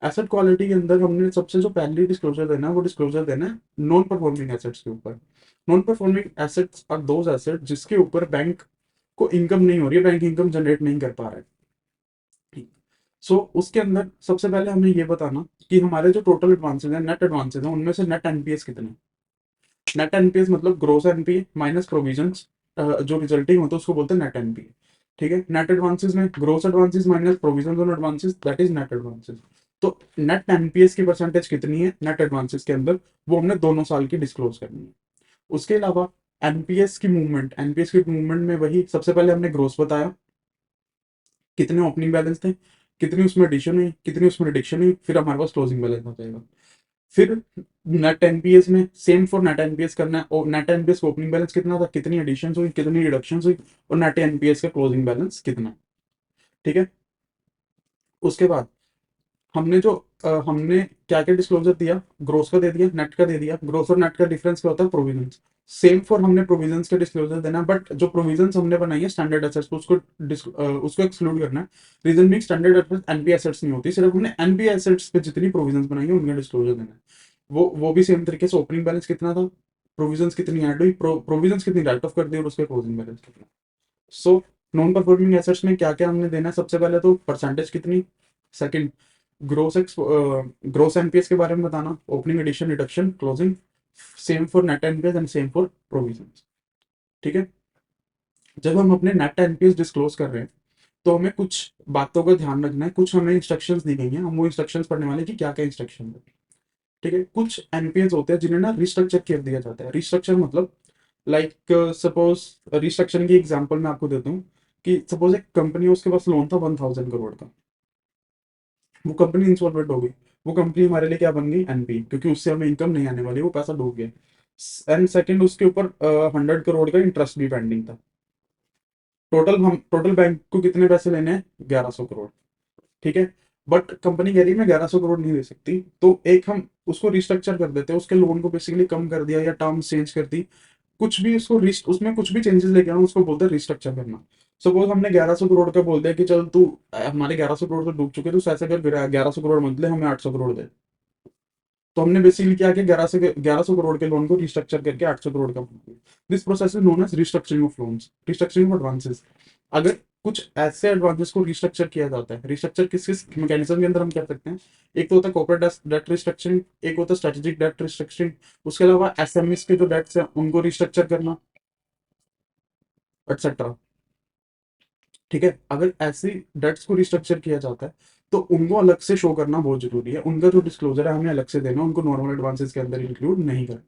Asset quality के अंदर हमने सबसे जो पहली डिस्क्लोजर देना है, वो डिस्क्लोजर देना है नॉन परफॉर्मिंग एसेट्स के ऊपर। Non performing assets are those asset जिसके ऊपर बैंक को इनकम नहीं हो रही है, बैंक इनकम जनरेट नहीं कर पा रहा है। सो उसके अंदर सबसे पहले हमें ये बताना कि हमारे जो टोटल एडवांसेज हैं, नेट एडवांसेज हैं, उनमें से नेट एनपीएस कितने। नेट एनपीएस मतलब ग्रोस एनपीए माइनस प्रोविजंस, जो रिजल्टिंग होता है उसको बोलते हैं नेट एनपीए। ठीक है, नेट एडवांसेस में gross advances minus provisions on advances, that is net advances. तो नेट एनपीएस की परसेंटेज कितनी है नेट एडवांसेस के अंदर, वो हमने दोनों साल की डिस्क्लोज करनी है। उसके अलावा एनपीएस की मूवमेंट में वही सबसे पहले हमने ग्रोस बताया, कितने ओपनिंग बैलेंस थे, कितनी उसमें एडिशन हुई, कितनी उसमें रिडक्शन हुई, फिर हमारे पास क्लोजिंग बैलेंस आ जाएगा। फिर नेट एनपीएस में सेम फॉर नेट एनपीएस करना है, और नेट एनपीएस का ओपनिंग बैलेंस कितना था, कितनी एडिशन हुई, कितनी रिडक्शन हुई, और नेट एनपीएस का क्लोजिंग बैलेंस कितना है। ठीक है, उसके बाद हमने जो हमने क्या क्या डिस्क्लोजर दिया, ग्रोस का दे दिया, नेट का दे दिया। ग्रोस और नेट का डिफरेंस क्या होता है, प्रोविजंस। सेम फॉर हमने प्रोविजंस का डिस्क्लोजर देना, बट जो प्रोविजंस हमने बनाई है स्टैंडर्ड एसेट्स को, उसको एक्सक्लूड करना है। रीजन भी स्टैंडर्ड एसेट्स एनपी एसेट्स नहीं होती, सिर्फ हमने एनपी एसेट्स पे जितनी प्रोविजंस बनाई है उनका डिस्क्लोजर देना है। वो भी सेम तरीके से ओपनिंग बैलेंस कितना था, प्रोविजंस कितनी ऐड हुई, प्रोविजंस कितनी राइट ऑफ कर दी, और उसके क्लोजिंग बैलेंस कितना। सो नॉन परफॉर्मिंग एसेट्स में क्या क्या हमने देना है, सबसे पहले तो परसेंटेज कितनी, सेकंड ग्रोस एनपीएस के बारे में बताना, opening addition reduction closing, same for net NPS and same for provision. ठीक है, जब हम अपने नेट एनपीएस डिस्क्लोज कर रहे हैं तो हमें कुछ बातों का ध्यान रखना है, कुछ हमें इंस्ट्रक्शंस दी गई हैं, हम वो इंस्ट्रक्शंस पढ़ने वाले कि क्या क्या इंस्ट्रक्शन है। ठीक है, कुछ एनपीएस होते हैं जिन्हें ना रिस्ट्रक्चर कर दिया जाता है। रिस्ट्रक्चर मतलब लाइक सपोज, रिस्ट्रक्चर की एग्जांपल मैं आपको देता हूँ कि सपोज एक कंपनी है, उसके पास लोन था 1000 करोड़ का, वो कंपनी इंसॉल्वेंट हो गई, वो कंपनी हमारे लिए क्या बन गई, एनपी, क्योंकि उससे हमें इनकम नहीं आने वाली, वो पैसा डूब गया। एंड सेकंड, उसके ऊपर 100 करोड़ का इंटरेस्ट भी पेंडिंग था। टोटल बैंक को कितने पैसे लेने हैं, 1100 करोड़। ठीक है, बट कंपनी कह रही है मैं 1100 करोड़ नहीं दे सकती, तो एक हम उसको रिस्ट्रक्चर कर देते हैं, उसके लोन को बेसिकली कम कर दिया या टर्म्स चेंज कर दी, कुछ भी उसको रिस्ट उसमें कुछ भी चेंजेस लेके आना, उसको बोलते हैं रिस्ट्रक्चर करना। सपोज हमने 1100 करोड़ का बोल दिया कि चल तू, हमारे 1100 करोड़ तो डूब चुके, तू ऐसा कर 1100 करोड़ मत ले, हमें 800 करोड़ दे। तो हमने बेसिकली क्या किया, 1100 करोड़ के लोन को रिस्ट्रक्चर करके 800 करोड़ का बना दिया। This process is known as restructuring of loans, restructuring of advances. अगर कुछ ऐसे एडवांसेस को रिस्ट्रक्चर किया जाता है, रिस्ट्रक्चर किस किस मैकेनिज्म के अंदर हम कर सकते हैं, एक तो होता है कॉर्पोरेट डेट रिस्ट्रक्चरिंग, एक होता है स्ट्रेटेजिक डेट रिस्ट्रक्चरिंग, उसके अलावा एसएमएस के जो डेट्स हैं उनको रिस्ट्रक्चर करना, एक्सेट्रा। ठीक है, अगर ऐसी डेट्स को रिस्ट्रक्चर किया जाता है तो उनको अलग से शो करना बहुत जरूरी है, उनका जो डिस्क्लोजर है हमें अलग से देना, उनको नॉर्मल एडवांसेस के अंदर इंक्लूड नहीं करना।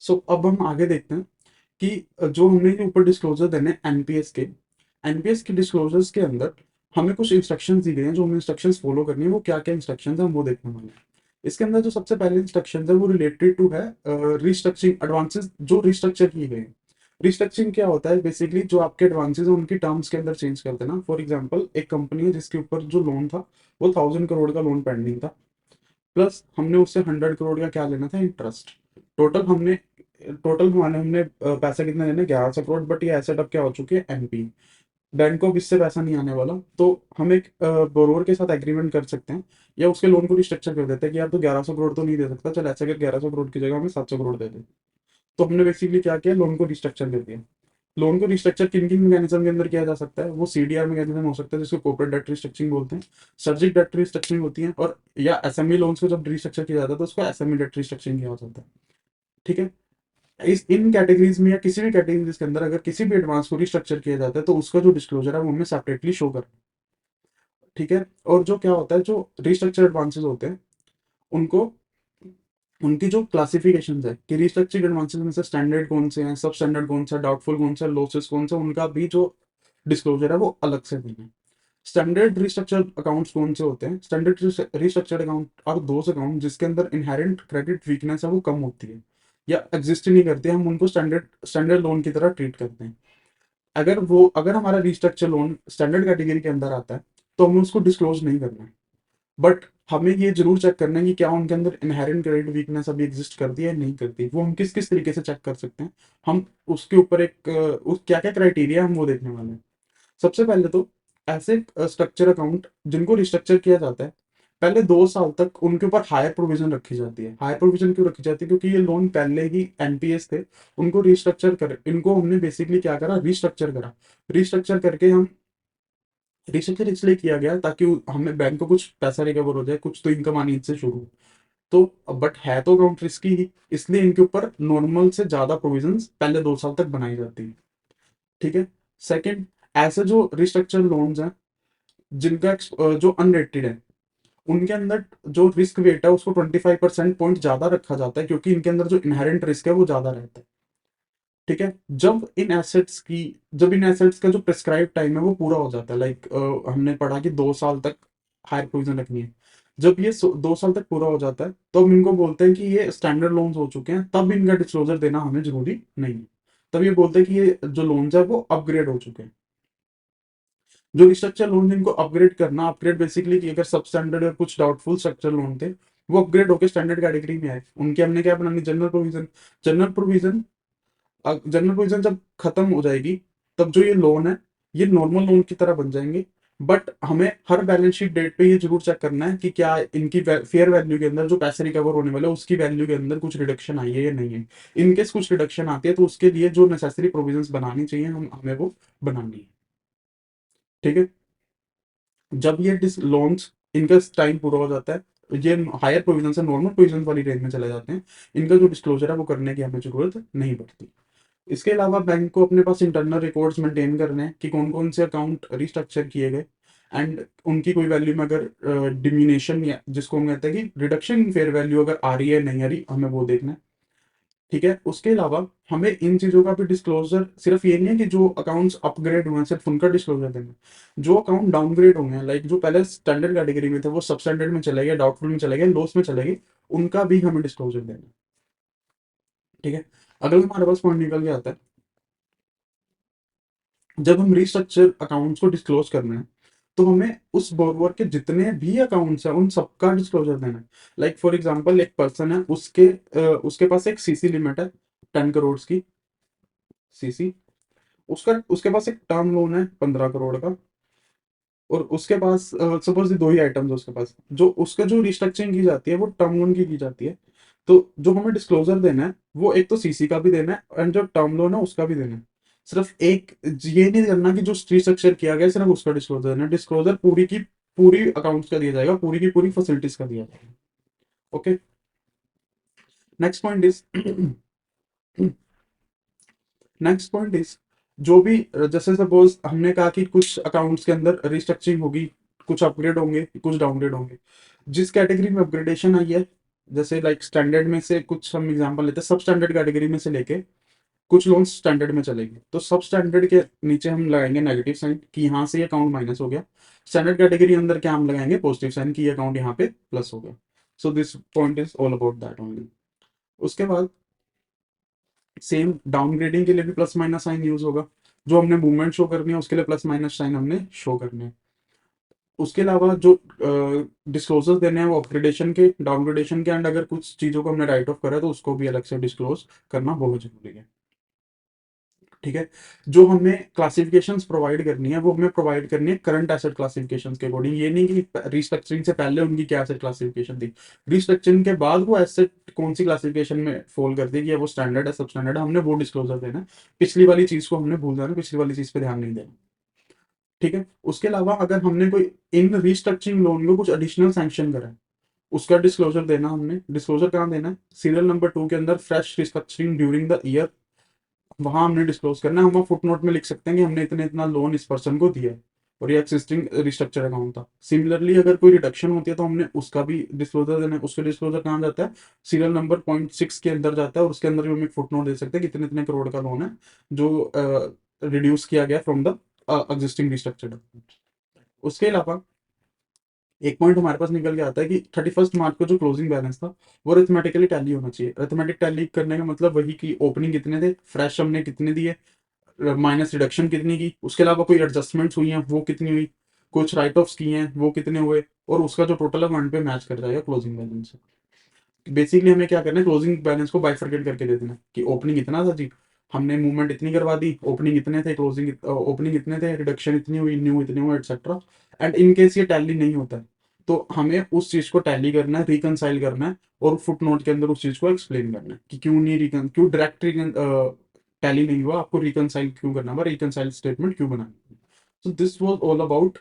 सो अब हम आगे देखते हैं कि जो हमने ये ऊपर डिस्क्लोजर देने एनपीएस के डिस्क्लोजर्स के अंदर हमें कुछ इंस्ट्रक्शंस दी गई हैं, जो हमें इंस्ट्रक्शंस फॉलो करनी है, वो क्या क्या इंस्ट्रक्शंस हैं हम वो देखने वाले हैं। इसके अंदर जो सबसे पहले इंस्ट्रक्शन है वो रिलेटेड टू है रिस्ट्रक्चरिंग एडवांसेस जो रिस्ट्रक्चर किए गए हैं। रिस्ट्रक्चरिंग क्या होता है, बेसिकली जो आपके एडवांसेस हैं उनकी टर्म्स के अंदर चेंज कर देना। फॉर एग्जांपल, एक कंपनी है जिसके ऊपर जो लोन था वो 1000 करोड़ का लोन पेंडिंग था, प्लस हमने उससे 100 करोड़ का क्या लेना था, इंटरेस्ट। टोटल हमने टोटल हमारे हमने पैसा कितना लेना है, 1100 करोड़, बट ये एसेट अब क्या हो चुकी है, एनपी। बैंक को अब इससे पैसा नहीं आने वाला, तो हम एक बोरोवर के साथ एग्रीमेंट कर सकते हैं, या उसके लोन को रिस्ट्रक्चर कर देते हैं कि यार तो 1100 करोड़ तो नहीं दे सकता, चल ऐसा कर 1100 करोड़ की जगह हमें 700 करोड़ दे दे। तो हमने बेसिकली क्या किया, लोन को रिस्ट्रक्चर कर दिया। लोन को रिस्ट्रक्चर किन किन मैकेनिज्म के अंदर किया जा सकता है, वो सीडीआर मैकेनिज्म हो सकता है, जिसको कॉर्पोरेट डेट रिस्ट्रक्चरिंग बोलते हैं, स्ट्रेटेजिक डेट रिस्ट्रक्चरिंग होती है, और या एसएमई लोन्स को जब रिस्ट्रक्चर किया जाता है तो उसको एसएमई डेट रिस्ट्रक्चरिंग किया जाता है। ठीक है, इस इन कैटेगरीज में या किसी भी कैटेगरीज के अंदर अगर किसी भी एडवांस को रिस्ट्रक्चर किया जाता है तो उसका जो डिस्क्लोजर है वो हमें सेपरेटली शो कर। ठीक है, और जो क्या होता है, जो रिस्ट्रक्चर एडवांसेस होते हैं उनको उनकी जो क्लासिफिकेशन है कि रिस्ट्रक्चर्ड एडवांसेस में से स्टैंडर्ड कौन से हैं, सब स्टैंडर्ड कौन सा, डाउटफुल कौन सा, लॉसेस कौन सा, उनका भी जो डिस्क्लोजर है वो अलग से देना है। स्टैंडर्ड रिस्ट्रक्चर्ड अकाउंट्स कौन से होते हैं? स्टैंडर्ड रिस्ट्रक्चर्ड अकाउंट और दोज अकाउंट जिसके अंदर इनहेरेंट क्रेडिट वीकनेस है वो कम होती है या एग्जिस्ट ही नहीं करती है, हम उनको स्टैंडर्ड स्टैंडर्ड लोन की तरह ट्रीट करते हैं। अगर हमारा रिस्ट्रक्चर लोन स्टैंडर्ड कैटेगरी के अंदर आता है तो हमें उसको डिस्क्लोज नहीं करना है, बट हमें ये जरूर चेक करना है कि क्या उनके अंदर इनहेरेंट क्रेडिट वीकनेस अभी एग्जिस्ट करती है या नहीं करती। वो हम किस किस तरीके से चेक कर सकते हैं, हम उसके ऊपर उस क्या क्या क्राइटेरिया हम वो देखने वाले हैं। सबसे पहले तो ऐसे स्ट्रक्चर अकाउंट जिनको रिस्ट्रक्चर किया जाता है, पहले 2 साल तक उनके ऊपर हायर प्रोविजन रखी जाती है। हायर प्रोविजन क्यों रखी जाती है? क्योंकि ये लोन पहले ही एनपीएस थे, उनको रिस्ट्रक्चर कर इनको हमने बेसिकली क्या करा, रिस्ट्रक्चर करा। रिस्ट्रक्चर करके हम रिस्ट्रक्चर इसलिए किया गया ताकि हमें बैंक को कुछ पैसा रिकवर हो जाए, कुछ तो इनकम आनी इससे शुरू। तो बट है तो अकाउंट रिस्की ही, इसलिए इनके ऊपर नॉर्मल से ज्यादा प्रोविजंस पहले 2 साल तक बनाई जाती है। ठीक है। सेकंड, ऐसे जो रिस्ट्रक्चर लोन्स हैं जिनका जो अनरेटेड है, उनके अंदर जो रिस्क वेट है उसको 25% पॉइंट ज्यादा रखा जाता है, क्योंकि इनके अंदर जो इनहेरेंट रिस्क है वो ज्यादा रहता है। ठीक है। जब इन एसेट्स का जो प्रिस्क्राइब टाइम है वो पूरा हो जाता है, लाइक हमने पढ़ा कि 2 साल तक हायर प्रोविजन रखनी है। जब ये 2 साल तक पूरा हो जाता है तो हम इनको बोलते हैं कि ये स्टैंडर्ड लोन्स हो चुके हैं, तब इनका डिस्क्लोजर देना हमें जरूरी नहीं है। तब ये बोलते हैं कि ये जो लोन्स है वो अपग्रेड हो चुके हैं। जो रिस्ट्रक्चर लोन इनको अपग्रेड करना, अपग्रेड बेसिकली कि अगर सब स्टैंडर्ड और कुछ डाउटफुल स्ट्रक्चर लोन थे वो अपग्रेड होकर स्टैंडर्ड कैटेगरी में आए, उनके हमने क्या बनानी, general provision. General provision general provision जब खत्म हो जाएगी तब जो ये लोन है ये नॉर्मल लोन की तरह बन जाएंगे। बट हमें हर बैलेंस शीट डेट पे ये जरूर चेक करना है कि क्या इनकी फेयर वैल्यू के अंदर जो पैसे रिकवर होने वाले हैं, उसकी वैल्यू के अंदर कुछ रिडक्शन आई है या नहीं है। इनकेस कुछ रिडक्शन आती है तो उसके लिए जो नेसेसरी प्रोविजंस बनानी चाहिए हमें वो बनानी है। ठीक है। जब ये लोन्स इनका टाइम पूरा हो जाता है, ये हायर प्रोविजन से नॉर्मल प्रोविजन वाली रेंज में चले जाते हैं, इनका जो डिस्क्लोजर है वो करने की हमें जरूरत नहीं पड़ती। इसके अलावा बैंक को अपने पास इंटरनल रिकॉर्ड्स मेंटेन करने हैं कि कौन कौन से अकाउंट रिस्ट्रक्चर किए गए, एंड उनकी कोई वैल्यू में अगर डिमिनिशन या जिसको हम कहते हैं कि रिडक्शन इन फेयर वैल्यू अगर आ रही है नहीं आ रही, हमें वो देखना है। ठीक है। उसके अलावा हमें इन चीजों का भी डिस्क्लोजर, सिर्फ ये नहीं है कि जो अकाउंट्स अपग्रेड हुए हैं सिर्फ उनका डिस्क्लोजर देना है। जो अकाउंट डाउनग्रेड हुए हैं, लाइक जो पहले स्टैंडर्ड कैटेगरी में थे वो सब स्टैंडर्ड में चले गए, डाउटफुल में चले गए, लॉस में चले गए, उनका भी हमें डिस्क्लोजर देना है। ठीक है। अगर हमारे पास पॉइंट निकल के आता है, जब हम रिस्ट्रक्चर अकाउंट्स को डिस्क्लोज करना है तो हमें उस बोरोवर के जितने भी अकाउंट्स हैं उन सबका डिस्क्लोजर देना है। लाइक फॉर एग्जांपल एक पर्सन है, उसके पास एक सीसी लिमिट है 10 करोड़ की सीसी। उसका उसके पास एक टर्म लोन है 15 करोड़ का, और उसके पास सपोज 2 ही आइटम्स है उसके पास, जो उसका जो रिस्ट्रक्चरिंग की जाती है वो टर्म लोन की जाती है। तो जो हमें डिस्क्लोजर देना है वो एक तो सीसी का भी देना है एंड जो टर्म लोन है उसका भी देना है। सिर्फ एक ये नहीं करना कि जो रिस्ट्रक्चर किया गया है सिर्फ उसका डिस्क्लोजर देना है, डिस्क्लोजर पूरी की पूरी अकाउंट्स का दिया जाएगा, पूरी की पूरी फैसिलिटीज का दिया जाएगा। Okay. Next point is next point is जो भी जैसे सपोज हमने कहा कि कुछ अकाउंट्स के अंदर रिस्ट्रक्चरिंग होगी, कुछ अपग्रेड होंगे, कुछ डाउनग्रेड होंगे। जिस कैटेगरी में अपग्रेडेशन आई है, जैसे लाइक स्टैंडर्ड में से कुछ हम एग्जांपल लेते हैं, सब स्टैंडर्ड कैटेगरी में से लेके कुछ लोन स्टैंडर्ड में चलेंगे, तो सब स्टैंडर्ड के नीचे हम लगाएंगे नेगेटिव साइन कि यहाँ से ये अकाउंट माइनस हो गया। स्टैंडर्ड कैटेगरी अंदर क्या हम लगाएंगे, पॉजिटिव साइन कि ये अकाउंट यहाँ पे प्लस हो गया। So this point is all about that only. उसके बाद सेम डाउनग्रेडिंग के लिए भी प्लस माइनस साइन यूज होगा, जो हमने मूवमेंट शो करनी है उसके लिए प्लस माइनस साइन हमने शो करने हैं। उसके अलावा जो डिस्क्लोजर्स देने हैं वो अपग्रेडेशन के, डाउनग्रेडेशन के, एंड अगर कुछ चीजों को हमने राइट ऑफ करा है तो उसको भी अलग से डिस्क्लोज करना बहुत जरूरी है। ठीक है। जो हमें क्लासिफिकेशंस प्रोवाइड करनी है वो हमें प्रोवाइड करनी है करंट एसेट क्लासिफिकेशंस के अकॉर्डिंग, ये नहीं कि रिस्ट्रक्चरिंग से पहले उनकी क्या एसेट क्लासिफिकेशन थी, रिस्ट्रक्चरिंग के बाद वो एसेट कौन सी क्लासिफिकेशन में फॉल करती है कि वो स्टैंडर्ड है सब स्टैंडर्ड है, हमने वो डिस्क्लोजर देना है। पिछली वाली चीज को हमने भूल जाना, पिछली वाली चीज पे ध्यान नहीं देना। ठीक है। उसके अलावा अगर हमने कोई इन रिस्ट्रक्चरिंग लोन को कुछ एडिशनल सैंक्शन करा है, उसका डिस्क्लोजर देना, हमने डिस्क्लोजर कहाँ देना है, सीरियल नंबर 2 के अंदर fresh restructuring during the year, वहां हमने डिस्क्लोज करना है। हम फुट नोट में लिख सकते हैं कि हमने इतने इतना लोन इस पर्सन को दिया है, और ये एक्सिस्टिंग रिस्ट्रक्चर अकाउंट था। सिमिलरली अगर कोई रिडक्शन होती है तो हमने उसका भी डिस्क्लोजर देना है। उसका डिस्क्लोजर कहाँ जाता है, सीरियल नंबर 0.6 के अंदर जाता है, और उसके अंदर भी हम एक फुट नोट दे सकते हैं कितने इतने करोड़ का लोन है जो रिड्यूस किया गया फ्रॉम द एग्जिस्टिंग रिस्ट्रक्चर्ड। उसके अलावा एक पॉइंट हमारे पास निकल के आता है कि 31 मार्च को जो क्लोजिंग बैलेंस था वो अरिथमेटिकली टैली होना चाहिए। अरिथमेटिक टैली करने का मतलब वही कि ओपनिंग कितने थे, फ्रेश हमने कितने दिए, माइनस रिडक्शन कितनी की, उसके अलावा कोई एडजस्टमेंट्स हुई हैं वो कितनी हुई, कुछ राइट ऑफ्स किए हैं वो कितने हुए, और उसका जो टोटल अमाउंट पे मैच कर जाएगा क्लोजिंग बैलेंस से। बेसिकली हमें क्या करना है, क्लोजिंग बैलेंस को बाइफरकेट करके दे देना कि ओपनिंग इतना था जी, हमने मूवमेंट इतनी करवा दी, ओपनिंग इतने थे, क्लोजिंग ओपनिंग इतने थे, रिडक्शन इतनी हुई, न्यू इतने हुए, एक्सेट्रा। एंड इन केस ये टैली नहीं होता है तो हमें उस चीज को टैली करना है, रिकनसाइल करना है, और फुट नोट के अंदर उस चीज को एक्सप्लेन करना है कि क्यों नहीं क्यों डायरेक्ट टैली नहीं हुआ, आपको रिकनसाइल क्यों करना हुआ, रिकनसाइल स्टेटमेंट क्यों बनाना। So this was all about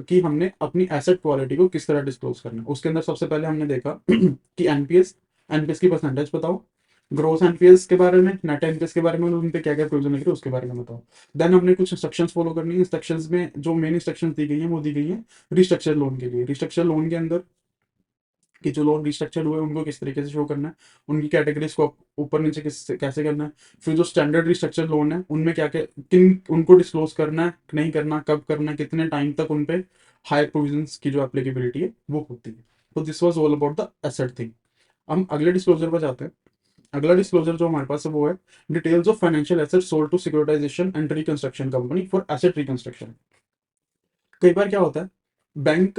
कि हमने अपनी एसेट क्वालिटी को किस तरह डिस्क्लोज करना है। उसके अंदर सबसे पहले हमने देखा कि एनपीएस, एनपीएस की परसेंटेज बताओ, ग्रोस एनपीएस के बारे में, नेट एनपीएस के बारे में, उन पे क्या क्या प्रोविजन लग रही है उसके बारे में बताओ। देन हमने कुछ इंस्ट्रक्शंस फॉलो करनी है। इंस्ट्रक्शंस में जो मेन इंस्ट्रक्शंस दी गई हैं वो दी गई हैं रिस्ट्रक्चर लोन के लिए। रिस्ट्रक्चर लोन के अंदर कि जो लोन रिस्ट्रक्चर्ड हुए उनको किस तरीके से शो करना है, उनकी कैटेगरीज को ऊपर नीचे किस कैसे करना है, फिर जो स्टैंडर्ड रिस्ट्रक्चर लोन है उनमें क्या क्या किन उनको डिस्क्लोज करना है, नहीं करना, कब करना है, कितने टाइम तक उन पे हायर प्रोविजंस की जो एप्लीकेबिलिटी है वो होती है। तो this was all about the asset thing. हम अगले डिस्क्लोजर पर जाते हैं। अगला डिस्क्लोजर जो हमारे पास है वो है details of financial asset sold to securitisation and reconstruction company for asset reconstruction. कई बार क्या होता है, बैंक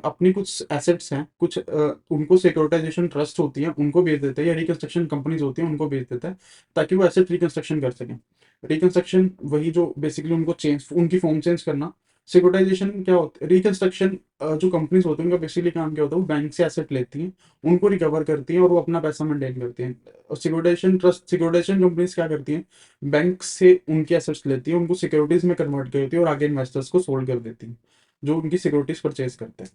अपनी कुछ एसेट्स हैं, कुछ उनको सिक्योरिटाइजेशन ट्रस्ट होती है उनको बेच देते हैं, या रिकंस्ट्रक्शन कंपनीज होती हैं उनको बेच देता है ताकि वो एसेट रिकंस्ट्रक्शन कर सकें। रिकंस्ट्रक्शन वही जो बेसिकली उनको चेंज, उनकी फॉर्म चेंज करना। सिक्योरिटाइजेशन क्या होता है, रिकंस्ट्रक्शन जो कंपनीज होती हैं उनका बेसिकली काम क्या होता है, वो बैंक से एसेट लेती हैं, उनको रिकवर करती हैं और वो अपना पैसा मेंटेन करती हैं। और सिक्योरिटाइजेशन कंपनीज क्या करती हैं, बैंक से उनके एसेट्स लेती हैं, उनको सिक्योरिटीज में कन्वर्ट करती है और आगे इन्वेस्टर्स को सोल्ड कर देती हैं जो उनकी सिक्योरिटीज परचेज करते हैं।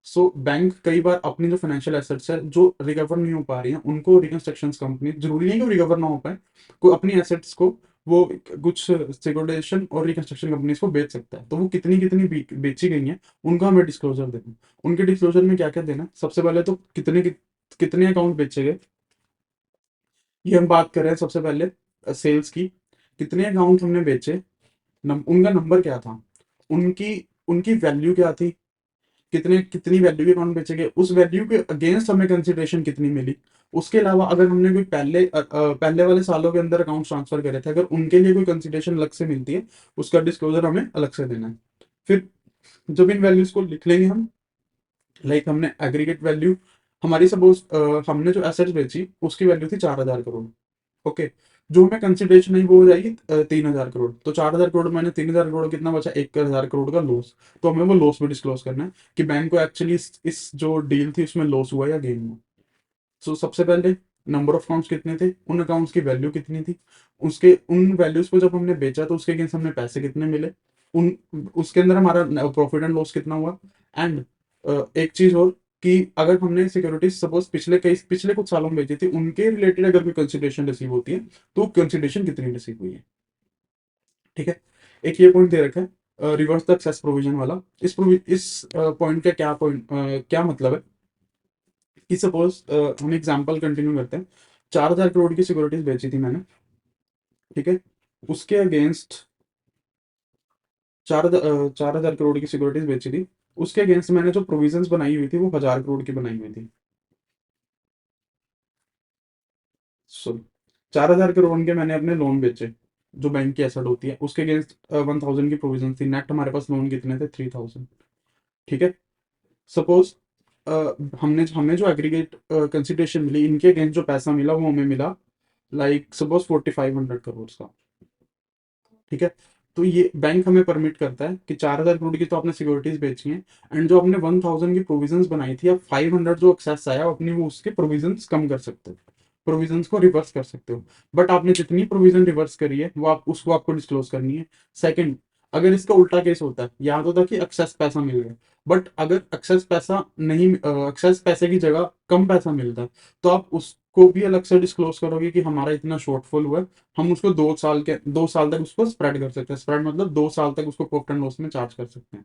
सो बैंक कई बार अपनी जो फाइनेंशियल एसेट्स है जो रिकवर नहीं हो पा रही हैं उनको रिकंस्ट्रक्शन कंपनी, जरूरी नहीं कि वो रिकवर ना हो पाए, कोई अपनी एसेट्स को वो कुछ सिक्योरिटाइजेशन और रिकंस्ट्रक्शन कंपनीज को बेच सकता है। तो वो कितनी कितनी बेची गई हैं उनका हमें डिस्क्लोजर देना। उनके डिस्क्लोजर में क्या क्या देना, सबसे पहले तो कितने अकाउंट बेचे गए, ये हम बात कर रहे हैं सबसे पहले सेल्स की। कितने अकाउंट हमने बेचे, उनका नंबर क्या था, उनकी उनकी वैल्यू क्या थी, कितनी वैल्यू के अकाउंट बेचे गए, उस वैल्यू के अगेंस्ट हमें कंसिडरेशन कितनी मिली। उसके अलावा अगर हमने कोई पहले वाले सालों के अंदर अकाउंट ट्रांसफर करे थे, अगर उनके लिए कोई कंसिडरेशन अलग से मिलती है उसका डिस्क्लोजर हमें अलग से देना है। फिर जब इन वैल्यूज को लिख लेंगे हम, लाइक हमने एग्रीगेट वैल्यू, हमारी सपोज हमने जो एसेट्स बेची उसकी वैल्यू थी 4,000 करोड़। ओके, जो हमें कंसिडरेशन है वो हो जाएगी 3,000 करोड़। तो 4,000 करोड़ मैंने 3,000 करोड़, कितना बचा, 1,000 करोड़ का लॉस। तो हमें वो लॉस भी डिस्क्लोज करना है कि बैंक को एक्चुअली इस जो डील थी उसमें लॉस हुआ या गेन हुआ। सो सबसे पहले नंबर ऑफ अकाउंट्स कितने थे, उन अकाउंट्स की वैल्यू कितनी थी, उसके उन वैल्यूज को जब हमने बेचा तो उसके अगेंस्ट हमने पैसे कितने मिले, उन उसके अंदर हमारा प्रॉफिट एंड लॉस कितना हुआ। एंड एक चीज और कि अगर हमने सिक्योरिटीज सपोज पिछले कुछ सालों में बेची थी उनके रिलेटेड अगर कोई कंसिडरेशन रिसीव होती है तो कंसिडरेशन कितनी रिसीव हुई है। ठीक है, एक ये पॉइंट दे रखा है रिवर्स द एक्सेस प्रोविजन वाला। इस पॉइंट का क्या मतलब है कि सपोज हम एग्जांपल कंटिन्यू करते हैं। 4,000 करोड़ की सिक्योरिटीज बेची थी मैंने, ठीक है, उसके अगेंस्ट 4,000 करोड़ की सिक्योरिटीज बेची थी, उसके अगेंस्ट मैंने जो प्रोविजंस बनाई हुई थी वो 1,000 करोड़ की बनाई हुई थी। सो 4,000 करोड़ के मैंने अपने लोन बेचे जो बैंक की एसेट होती है, उसके अगेंस्ट 1,000 की प्रोविजन थी, नेट हमारे पास लोन कितने थे, 3,000। ठीक है, सपोज हमने हमें जो एग्रीगेट कंसिडरेशन मिली, इनके अगेंस्ट जो पैसा मिला वो हमें मिला लाइक सपोज 4,500 करोड़ का। ठीक है, तो ये बैंक हमें परमिट करता है कि 4,000 करोड़ की तो आपने सिक्योरिटीज बेची हैं, एंड जो आपने 1,000 की प्रोविजंस बनाई थी, आप 500 जो एक्सेस आया अपनी वो उसके प्रोविजंस कम कर सकते हो, प्रोविजंस को रिवर्स कर सकते हो। बट आपने जितनी प्रोविजन रिवर्स करी है वो आप उसको आपको डिस्क्लोज करनी है। सेकंड, अगर इसका उल्टा केस होता है, यहाँ तो था कि एक्सेस पैसा मिल गया, बट अगर एक्सेस पैसा नहीं, एक्सेस पैसे की जगह कम पैसा मिलता है, तो आप उसको भी अलग से डिस्क्लोज करोगे कि हमारा इतना शॉर्टफॉल हुआ है। हम उसको 2 साल तक उसको स्प्रेड कर सकते हैं। स्प्रेड मतलब 2 साल तक उसको प्रॉफिट एंड लॉस में चार्ज कर सकते हैं।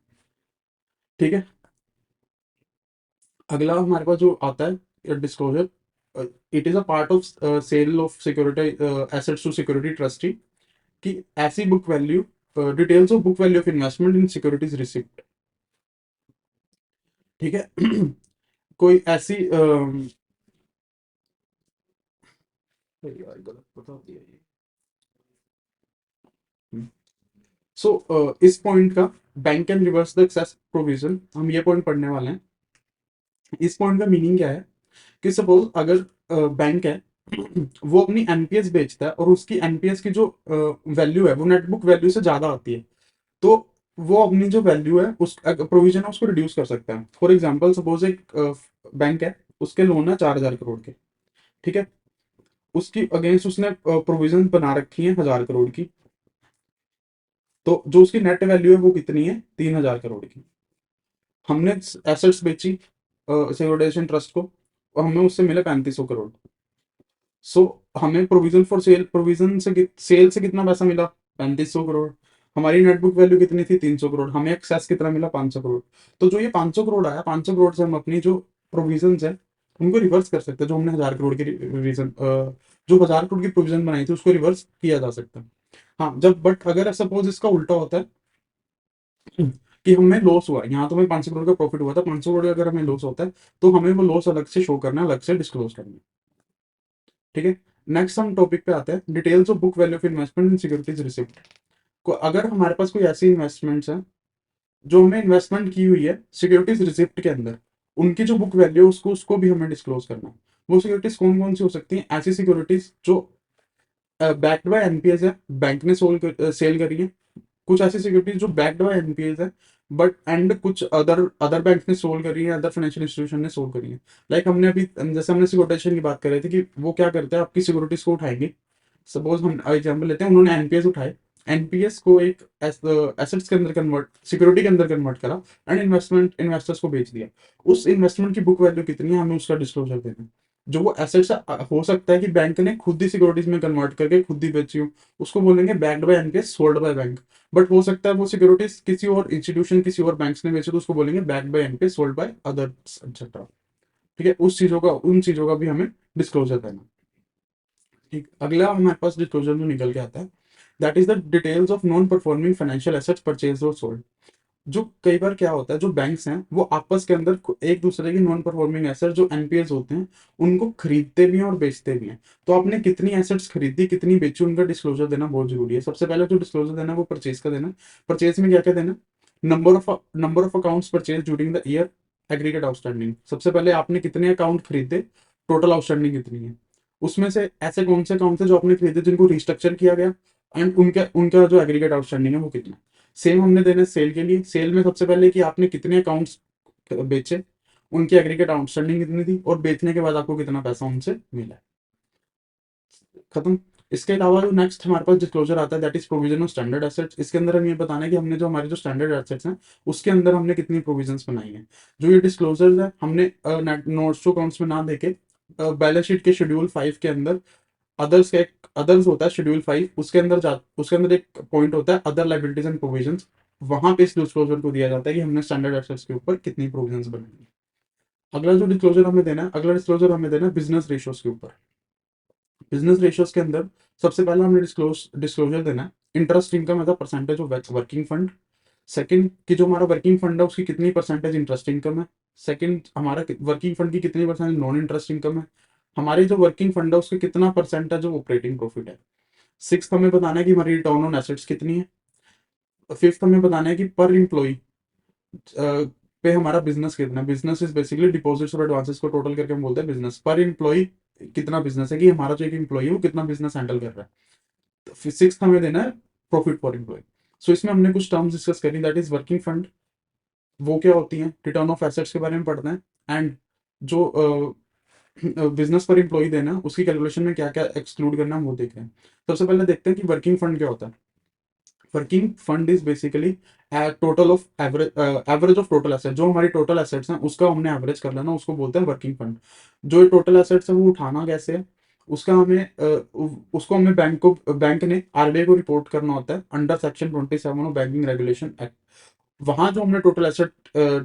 ठीक है। अगला हमारे पास जो आता है disclosure, it is a part of sale of security assets to security trustee, कि ऐसी book value, details of book value of investment in securities receipt. ठीक है। कोई ऐसी यार गलत बता दिया ये। सो इस पॉइंट का, bank can reverse the excess provision, हम ये पॉइंट पढ़ने वाले हैं। इस पॉइंट का मीनिंग क्या है कि सपोज अगर बैंक है, वो अपनी एनपीएस बेचता है और उसकी एनपीएस की जो वैल्यू है वो नेटबुक वैल्यू से ज्यादा आती है, तो वो अपनी जो वैल्यू है उस प्रोविजन है उसको रिड्यूस कर सकता है। फॉर एग्जांपल सपोज एक बैंक है, उसके लोन है 4,000 करोड़ के। ठीक है। उसकी अगेंस्ट उसने प्रोविजन बना रखी है 1,000 करोड़ की। तो जो उसकी नेट वैल्यू है वो कितनी है, 3,000 करोड़ की। हमने एसेट्स बेची सिक्योरिटाइजेशन ट्रस्ट को, और हमें उससे मिले 3,500 करोड़। सो हमें प्रोविजन फॉर सेल, प्रोविजन से सेल से कितना पैसा मिला, 3,500 करोड़। हमारी नेटबुक वैल्यू कितनी थी, 300 करोड़। हमें एक्सेस कितना मिला, 500 करोड़। तो जो ये 500 करोड़ आया, 500 करोड़ से हम अपनी जो प्रोविजन है उनको रिवर्स कर सकते हैं। जो हमने 1,000 करोड़ की रिविजन, जो 1,000 करोड़ की प्रोविजन बनाई थी उसको रिवर्स किया जा सकता है। हाँ, जब बट अगर सपोज इसका उल्टा होता है कि हमें लॉस हुआ, यहाँ तो हमें 500 करोड़ का प्रॉफिट हुआ था, 500 करोड़ का अगर हमें लॉस होता है, तो हमें वो लॉस अलग से शो करना है, अलग से डिस्क्लोज करना है। ठीक है। नेक्स्ट हम टॉपिक पे आते हैं, details of book value of investment in securities receipt. को अगर हमारे पास कोई ऐसी इन्वेस्टमेंट्स हैं जो हमने इन्वेस्टमेंट की हुई है सिक्योरिटीज रिसिप्ट के अंदर, उनकी जो बुक वैल्यू है उसको उसको भी हमें डिस्क्लोज करना है। वो सिक्योरिटीज कौन कौन सी हो सकती हैं, ऐसी सिक्योरिटीज जो बैक्ड बाय एनपीएस है, बैंक ने सेल करी है। कुछ ऐसी सिक्योरिटीज जो बैक्ड बाय एनपीएस है, बट एंड कुछ अदर अदर बैंक ने सोल्व करी है, अदर फाइनेंशियल इंस्टीट्यूशन ने सोल्व करी है। लाइक हमने अभी, जैसे हमने सिक्योरिटाइजेशन की बात कर रहे थे कि वो क्या करते हैं, आपकी सिक्योरिटीज को उठाएंगे। सपोज हम एग्जांपल लेते हैं, उन्होंने एनपीएस उठाए, एनपीएस को एक एसेट्स के अंदर कन्वर्ट, सिक्योरिटी के अंदर कन्वर्ट करा, एंड इन्वेस्टर्स को बेच दिया। उस इन्वेस्टमेंट की बुक वैल्यू कितनी है, हमें उसका डिस्क्लोजर देना है। जो वो एसेट्स हो सकता है कि बैंक ने खुद ही सिक्योरिटीज में कन्वर्ट करके खुद ही बेची हो, उसको बोलेंगे backed by NPS, sold by bank. But हो सकता है वो सिक्योरिटीज किसी और इंस्टीट्यूशन, किसी और बैंक ने बेचे, तो उसको बोलेंगे backed by NPS, sold by others etcetera. ठीक है। उस चीजों का, उन चीजों का भी हमें डिस्क्लोजर देना। ठीक। अगला हमारे पास डिस्क्लोजर जो निकल के आता है, that is the details of non performing financial assets purchase और सोल्ड। जो कई बार क्या होता है, जो बैंक्स हैं वो आपस के अंदर एक दूसरे की नॉन परफॉर्मिंग एसेट जो एनपीएस होते हैं उनको खरीदते भी हैं और बेचते भी हैं। तो आपने कितनी एसेट्स खरीदी, कितनी बेची, उनका डिस्क्लोजर देना बहुत जरूरी है। सबसे पहले जो डिस्क्लोजर देना है वो परचेज का देना है। परचेज में क्या क्या देना, number of accounts purchase during the year, aggregate outstanding. सबसे पहले आपने कितने अकाउंट खरीदे, टोटल आउटस्टैंडिंग कितनी है। उसमें से ऐसे कौन से अकाउंट है जो आपने खरीदे जिनको रिस्ट्रक्चर किया गया, एंड उनका उनका जो एग्रीगेट आउटस्टैंडिंग है वो कितना है। सेम हमने देना है सेल के लिए। सेल में सबसे पहले कि आपने कितने अकाउंट्स बेचे, उनकी एग्रीगेट आउटस्टैंडिंग कितनी थी, और बेचने के बाद आपको कितना पैसा उनसे मिला है। खत्म। इसके अलावा जो नेक्स्ट हमारे पास डिस्क्लोजर आता है, that is provision of standard assets. इसके अंदर हम ये बताना है कि हमने जो हमारे जो स्टैंडर्ड एसेट्स हैं उसके अंदर हमने कितनी प्रोविजंस बनाई हैं। जो ये डिस्क्लोजर है हमने नोट्स टू अकाउंट्स में ना देके बैलेंस शीट के शेड्यूल 5 के अंदर, अदर्स का एक अदर्स होता है शेड्यूल 5, उसके अंदर उसके अंदर एक पॉइंट होता है अदर लाइबिलिटीज एंड प्रोविजंस। वहां पे इस डिस्क्लोजर को दिया जाता है कि हमने स्टैंडर्ड एसेट्स के ऊपर कितनी प्रोविजंस बनाई है। अगला जो डिस्क्लोजर हमें देना है, अगला डिस्क्लोजर हमें देना है बिजनेस रेशियोज के ऊपर। बिजनेस रेशियोज के अंदर सबसे पहला हमने डिस्क्लोजर देना है interest income as a percentage of working fund. Second, कि जो हमारा वर्किंग फंड है उसकी कितनी परसेंटेज इंटरेस्ट इनकम है। सेकंड, हमारा वर्किंग फंड की कितनी परसेंट नॉन इंटरेस्ट इनकम है। हमारी जो वर्किंग फंड है उसके कितना परसेंटेज जो ऑपरेटिंग प्रॉफिट है। सिक्स्थ, हमें बताना है कि हमारी रिटर्न ऑन एसेट्स कितनी है। फिफ्थ, हमें बताना है कि पर इम्प्लॉय पे हमारा बिजनेस कितना है। बिजनेस इज बेसिकली डिपॉजिट्स और एडवांसेस को टोटल करके हम बोलते हैं बिजनेस। पर इम्प्लॉय कितना बिजनेस है, कि हमारा जो एक इम्प्लॉय है वो कितना बिजनेस हैंडल कर रहा है। तो फिर सिक्स्थ हमें देना है प्रॉफिट पर इम्प्लॉय। सो इसमें हमने कुछ टर्म्स डिस्कस करी, दैट इज वर्किंग फंड, वो क्या होती है, रिटर्न ऑफ एसेट्स के बारे में पढ़ना है, एंड जो बिजनेस पर इम्प्लॉय देना है उसकी कैलकुलेशन में क्या क्या एक्सक्लूड करना है वो देख रहे हैं। सबसे पहले देखते हैं कि वर्किंग फंड क्या होता है। Working fund is basically total of average of total asset, जो हमारी टोटल एसेट्स हैं उसका हमने एवरेज कर लेना, उसको बोलते हैं वर्किंग फंड। जो टोटल एसेट्स है वो उठाना कैसे है, उसका हमें उसको हमें बैंक ने आरबीआई को रिपोर्ट करना होता है under section 27 of banking regulation act. वहां जो हमने टोटल एसेट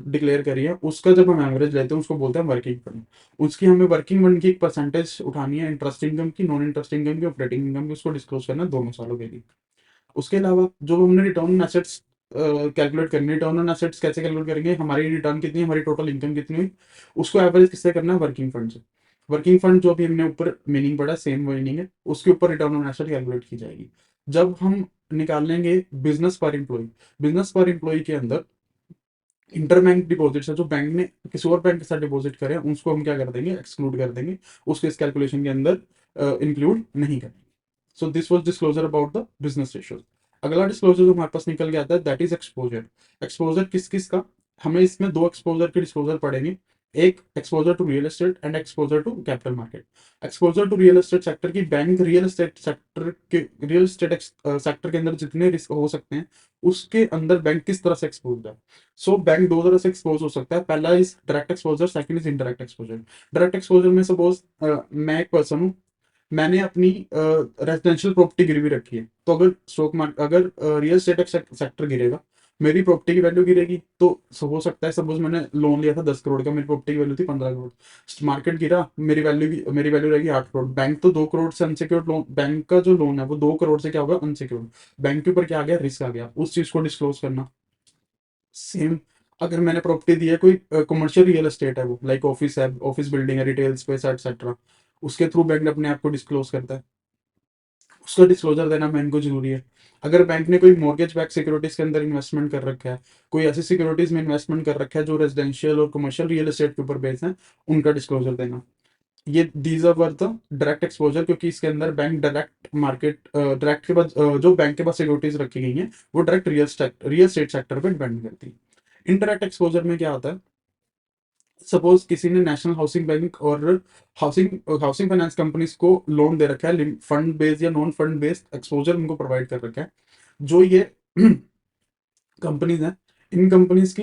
डिक्लेयर करी है उसका जब हम एवरेज लेते हैं उसको बोलते हैं वर्किंग फंड। उसकी हमें वर्किंग फंड की एक परसेंटेज उठानी है, इंटरेस्ट इनकम की, नॉन इंटरेस्ट इनकम की, ऑपरेटिंग इनकम की, उसको डिस्क्लोज करना है दोनों सालों के लिए। उसके अलावा जो हमने रिटर्न ऑन एसेट्स कैलकुलेट करनी है, रिटर्न ऑन एसेट्स कैसे कैलकुलेट करेंगे, हमारी रिटर्न कितनी है, हमारी टोटल इनकम कितनी हुई, उसको एवरेज किससे करना है, वर्किंग फंड से। वर्किंग फंड जो अभी हमने ऊपर मीनिंग पढ़ा, सेम मीनिंग है, उसके ऊपर रिटर्न ऑन एसेट कैलकुलेट की जाएगी। जब हम निकालेंगे बिजनेस पर एम्प्लॉय, बिजनेस पर एम्प्लॉय के अंदर इंटर बैंक डिपॉजिट्स है जो बैंक ने किसी और बैंक के साथ डिपॉजिट करे हैं, उसको हम क्या कर देंगे, एक्सक्लूड कर देंगे, उसको इस कैलकुलेशन के अंदर इंक्लूड नहीं करेंगे। सो this was disclosure about the business ratios. अगला डिस्क्लोजर जो हमारे पास निकल के आता है दैट इज एक्सपोजर। एक्सपोजर किस किस का, हमें इसमें दो एक्सपोजर के डिस्क्लोजर पड़ेंगे, एक exposure to real estate and exposure to capital market. Exposure to real estate sector की, बैंक रियल एस्टेट सेक्टर के अंदर जितने रिस्क हो सकते हैं उसके अंदर बैंक किस तरह से एक्सपोज है। सो बैंक दो तरह से एक्सपोज हो सकता है, पहला is direct exposure, second is indirect exposure. Direct exposure में सपोज मैं एक पर्सन हूँ, मैंने अपनी रेजिडेंशियल प्रॉपर्टी गिरवी रखी है, तो अगर स्टॉक मार्केट, अगर रियल एस्टेट सेक्टर गिरेगा, मेरी प्रॉपर्टी की वैल्यू गिरेगी। तो हो सकता है सपोज मैंने लोन लिया था 10 करोड़ का, मेरी प्रॉपर्टी की वैल्यू थी 15 करोड़, मार्केट गिरा, मेरी वैल्यू रहेगी 8 करोड़। बैंक तो 2 करोड़ से अनसिक्योर्ड लोन, बैंक का जो लोन है वो 2 करोड़ से क्या होगा, अनसिक्योर्ड। बैंक के ऊपर क्या आ गया, रिस्क आ गया, उस चीज को डिस्क्लोज करना। सेम अगर मैंने प्रॉपर्टी दी है, कोई कमर्शियल रियल एस्टेट है, वो लाइक ऑफिस है, ऑफिस बिल्डिंग है, रिटेल स्पेस एक्सेट्रा, उसके थ्रू बैंक अपने आप को डिस्क्लोज करता है, उसका डिस्क्लोजर देना बैंक को जरूरी है। अगर बैंक ने कोई मॉर्गेज बैक सिक्योरिटीज के अंदर इन्वेस्टमेंट कर रखा है, कोई ऐसी सिक्योरिटीज में इन्वेस्टमेंट कर रखा है जो रेजिडेंशियल और कमर्शियल रियल एस्टेट के ऊपर बेस है, उनका डिस्क्लोजर देना। ये these are were the direct exposure, क्योंकि इसके अंदर बैंक डायरेक्ट मार्केट, डायरेक्ट के पास जो बैंक के पास सिक्योरिटीज रखी गई हैं वो डायरेक्ट रियल एस्टेट सेक्टर पर डिपेंड करती है। इनडायरेक्ट एक्सपोजर में क्या होता है, सपोज किसी ने नेशनल हाउसिंग बैंक और हाउसिंग हाउसिंग फाइनेंस कंपनीज को लोन दे रखा है, फंड बेस्ड या नॉन फंड बेस्ड एक्सपोजर उनको प्रोवाइड कर रखा है। जो ये कंपनीज हैं, इन कंपनीज की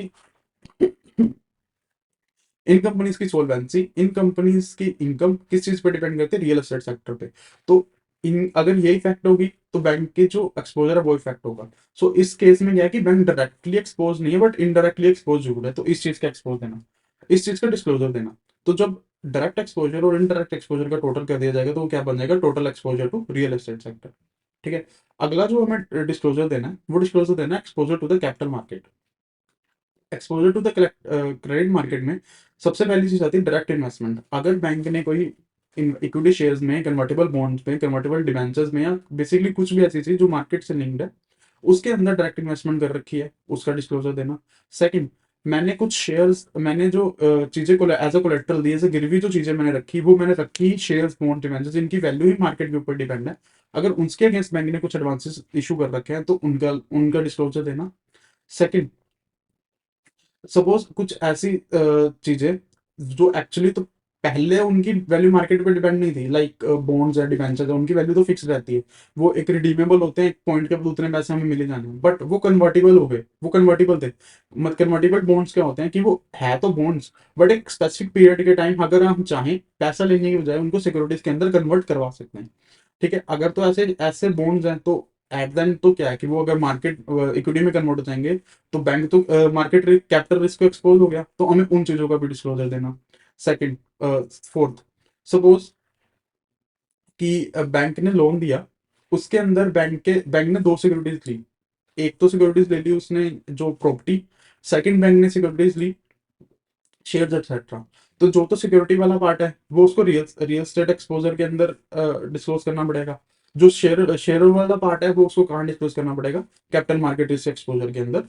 इन कंपनीज की सोलवेंसी, इन कंपनीज की इनकम किस चीज पे डिपेंड करती है, रियल एस्टेट सेक्टर पे। तो इन अगर ये इफेक्ट होगी तो बैंक के जो एक्सपोजर है वो इफेक्ट होगा। सो इस केस में क्या है कि बैंक डायरेक्टली एक्सपोज नहीं है बट इनडायरेक्टली एक्सपोज जरूर है, तो इस चीज का एक्सपोज देना, इस चीज का डिस्क्लोजर देना। तो जब डायरेक्ट एक्सपोजर और इनडायरेक्ट एक्सपोजर का टोटल कर दिया जाएगा तो वो क्या बन जाएगा, total exposure to real estate sector. ठीक है। अगला जो हमें डिस्क्लोजर देना है वो डिस्क्लोजर देना है exposure to the capital market. Exposure to the credit market में सबसे पहली चीज आती है डायरेक्ट इन्वेस्टमेंट। अगर बैंक ने कोई इक्विटी शेयर्स में, कन्वर्टेबल बॉन्ड्स में, कन्वर्टेबल डिबेंचर्स में, या बेसिकली कुछ भी ऐसी चीज जो मार्केट से लिंक्ड है उसके अंदर डायरेक्ट इन्वेस्टमेंट कर रखी है, उसका डिस्क्लोजर देना। सेकंड, मैंने कुछ शेयर्स, मैंने जो चीजें को एज अ कोलेट्रल दी, एज अ गिरवी जो चीजें मैंने रखी वो मैंने रखी शेयर्स, बॉन्ड, डिबेंचर्स, इनकी वैल्यू ही मार्केट के ऊपर डिपेंड है। अगर उसके अगेंस्ट बैंक ने कुछ एडवांसेस इशू कर रखे हैं तो उनका उनका डिस्क्लोजर देना। सेकंड, सपोज कुछ ऐसी चीजें जो एक्चुअली तो पहले उनकी वैल्यू मार्केट पे डिपेंड नहीं थी, लाइक बॉन्ड्स है, डिबेंचर्स है, उनकी वैल्यू तो फिक्स रहती है, वो एक रिडीमेबल होते हैं, एक पॉइंट के बाद उतने पैसे हमें मिले जाने हैं, बट वो कन्वर्टेबल हो गए, वो कन्वर्टेबल थे। मत कन्वर्टेबल बॉन्ड्स क्या होते हैं कि वो है तो बॉन्ड्स, बट एक स्पेसिफिक पीरियड के टाइम अगर हम चाहें पैसा लेने की बजाय उनको सिक्योरिटीज के अंदर कन्वर्ट करवा सकते हैं। ठीक है। अगर तो ऐसे ऐसे बॉन्ड्स हैं तो एट देन तो क्या है कि वो अगर मार्केट इक्विटी में कन्वर्ट हो जाएंगे तो बैंक तो मार्केट कैपिटल रिस्क को एक्सपोज हो गया, तो हमें उन चीजों का भी डिस्क्लोजर देना। सेकंड, फोर्थ, सपोज कि बैंक ने लोन दिया, उसके अंदर बैंक ने दो सिक्योरिटीज ली, एक तो सिक्योरिटीज ले ली उसने जो प्रॉपर्टी, सेकंड बैंक ने सिक्योरिटीज ली शेयर्स एक्सेट्रा। तो जो तो सिक्योरिटी वाला पार्ट है वो उसको रियल रियल एस्टेट एक्सपोजर के अंदर डिस्क्लोज करना पड़ेगा, जो शेयर वाला पार्ट है वो उसको कहाँ डिस्क्लोज करना पड़ेगा, कैपिटल मार्केट रिस्क एक्सपोजर के अंदर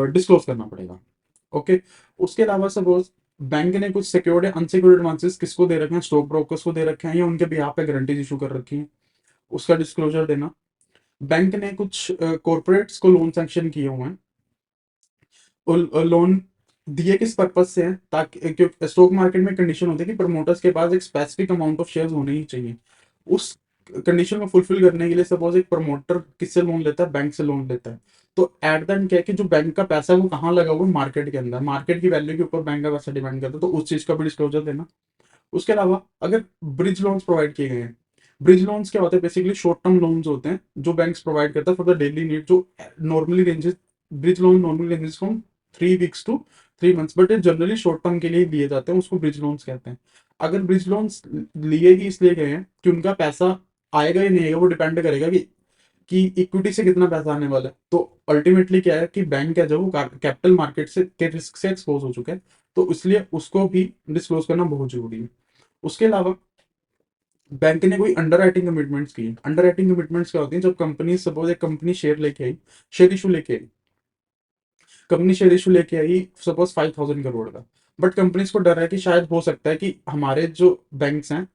डिस्क्लोज करना पड़ेगा। ओके। उसके अलावा सपोज बैंक ने कुछ सिक्योर्ड या अनसिक्योर्ड एडवांसेस किसको दे रखे हैं, स्टॉक ब्रोकर्स को दे रखे हैं या उनके बिहाफ पे गारंटीज इशू कर रखी हैं, उसका डिस्क्लोजर देना। बैंक ने कुछ कॉर्पोरेट्स को लोन सैंक्शन किए हुए हैं, लोन दिए किस पर्पज से है, ताकि क्योंकि स्टॉक मार्केट में कंडीशन होती है कि प्रमोटर्स के पास एक स्पेसिफिक अमाउंट ऑफ शेयर्स होने ही चाहिए, उस कंडीशन को फुलफिल करने के लिए सपोज एक प्रमोटर किससे लोन लेता है, बैंक से लोन लेता है, तो एट द एंड क्या है कि जो बैंक का पैसा है वो कहाँ लगा हुआ है, मार्केट के अंदर, मार्केट की वैल्यू के ऊपर बैंक का पैसा डिपेंड करता है, तो उस चीज का भी डिस्क्लोजर देना। उसके अलावा अगर ब्रिज लोन्स प्रोवाइड किए गए हैं, ब्रिज लोन्स क्या होते हैं, बेसिकली शॉर्ट टर्म लोन्स होते हैं जो बैंक्स प्रोवाइड करता है फॉर द डेली नीड, जो normally ranges, bridge loan normally ranges from 3 weeks to 3 months, but ये जनरली शॉर्ट टर्म के लिए लिए जाते हैं, उसको ब्रिज लोन्स कहते हैं। अगर ब्रिज लोन्स लिए ही इसलिए गए हैं कि उनका पैसा आएगा या नहीं आएगा, वो डिपेंड करेगा कि इक्विटी से कितना पैसा आने वाला है, तो अल्टीमेटली क्या है कि बैंक है जो वो कैपिटल मार्केट से के रिस्क से एक्सपोज हो चुके हैं, तो इसलिए उसको भी डिस्क्लोज करना बहुत जरूरी है। उसके अलावा बैंक ने कोई अंडर राइटिंग कमिटमेंट्स की, अंडर राइटिंग कमिटमेंट्स क्या होती हैं, जब कंपनी सपोज एक कंपनी शेयर लेके आई, शेयर इशू लेके आई, कंपनी शेयर इशू लेके आई सपोज 5,000 करोड़ का, बट कंपनीज को डर है कि शायद हो सकता है कि हमारे जो बैंक्स हैं,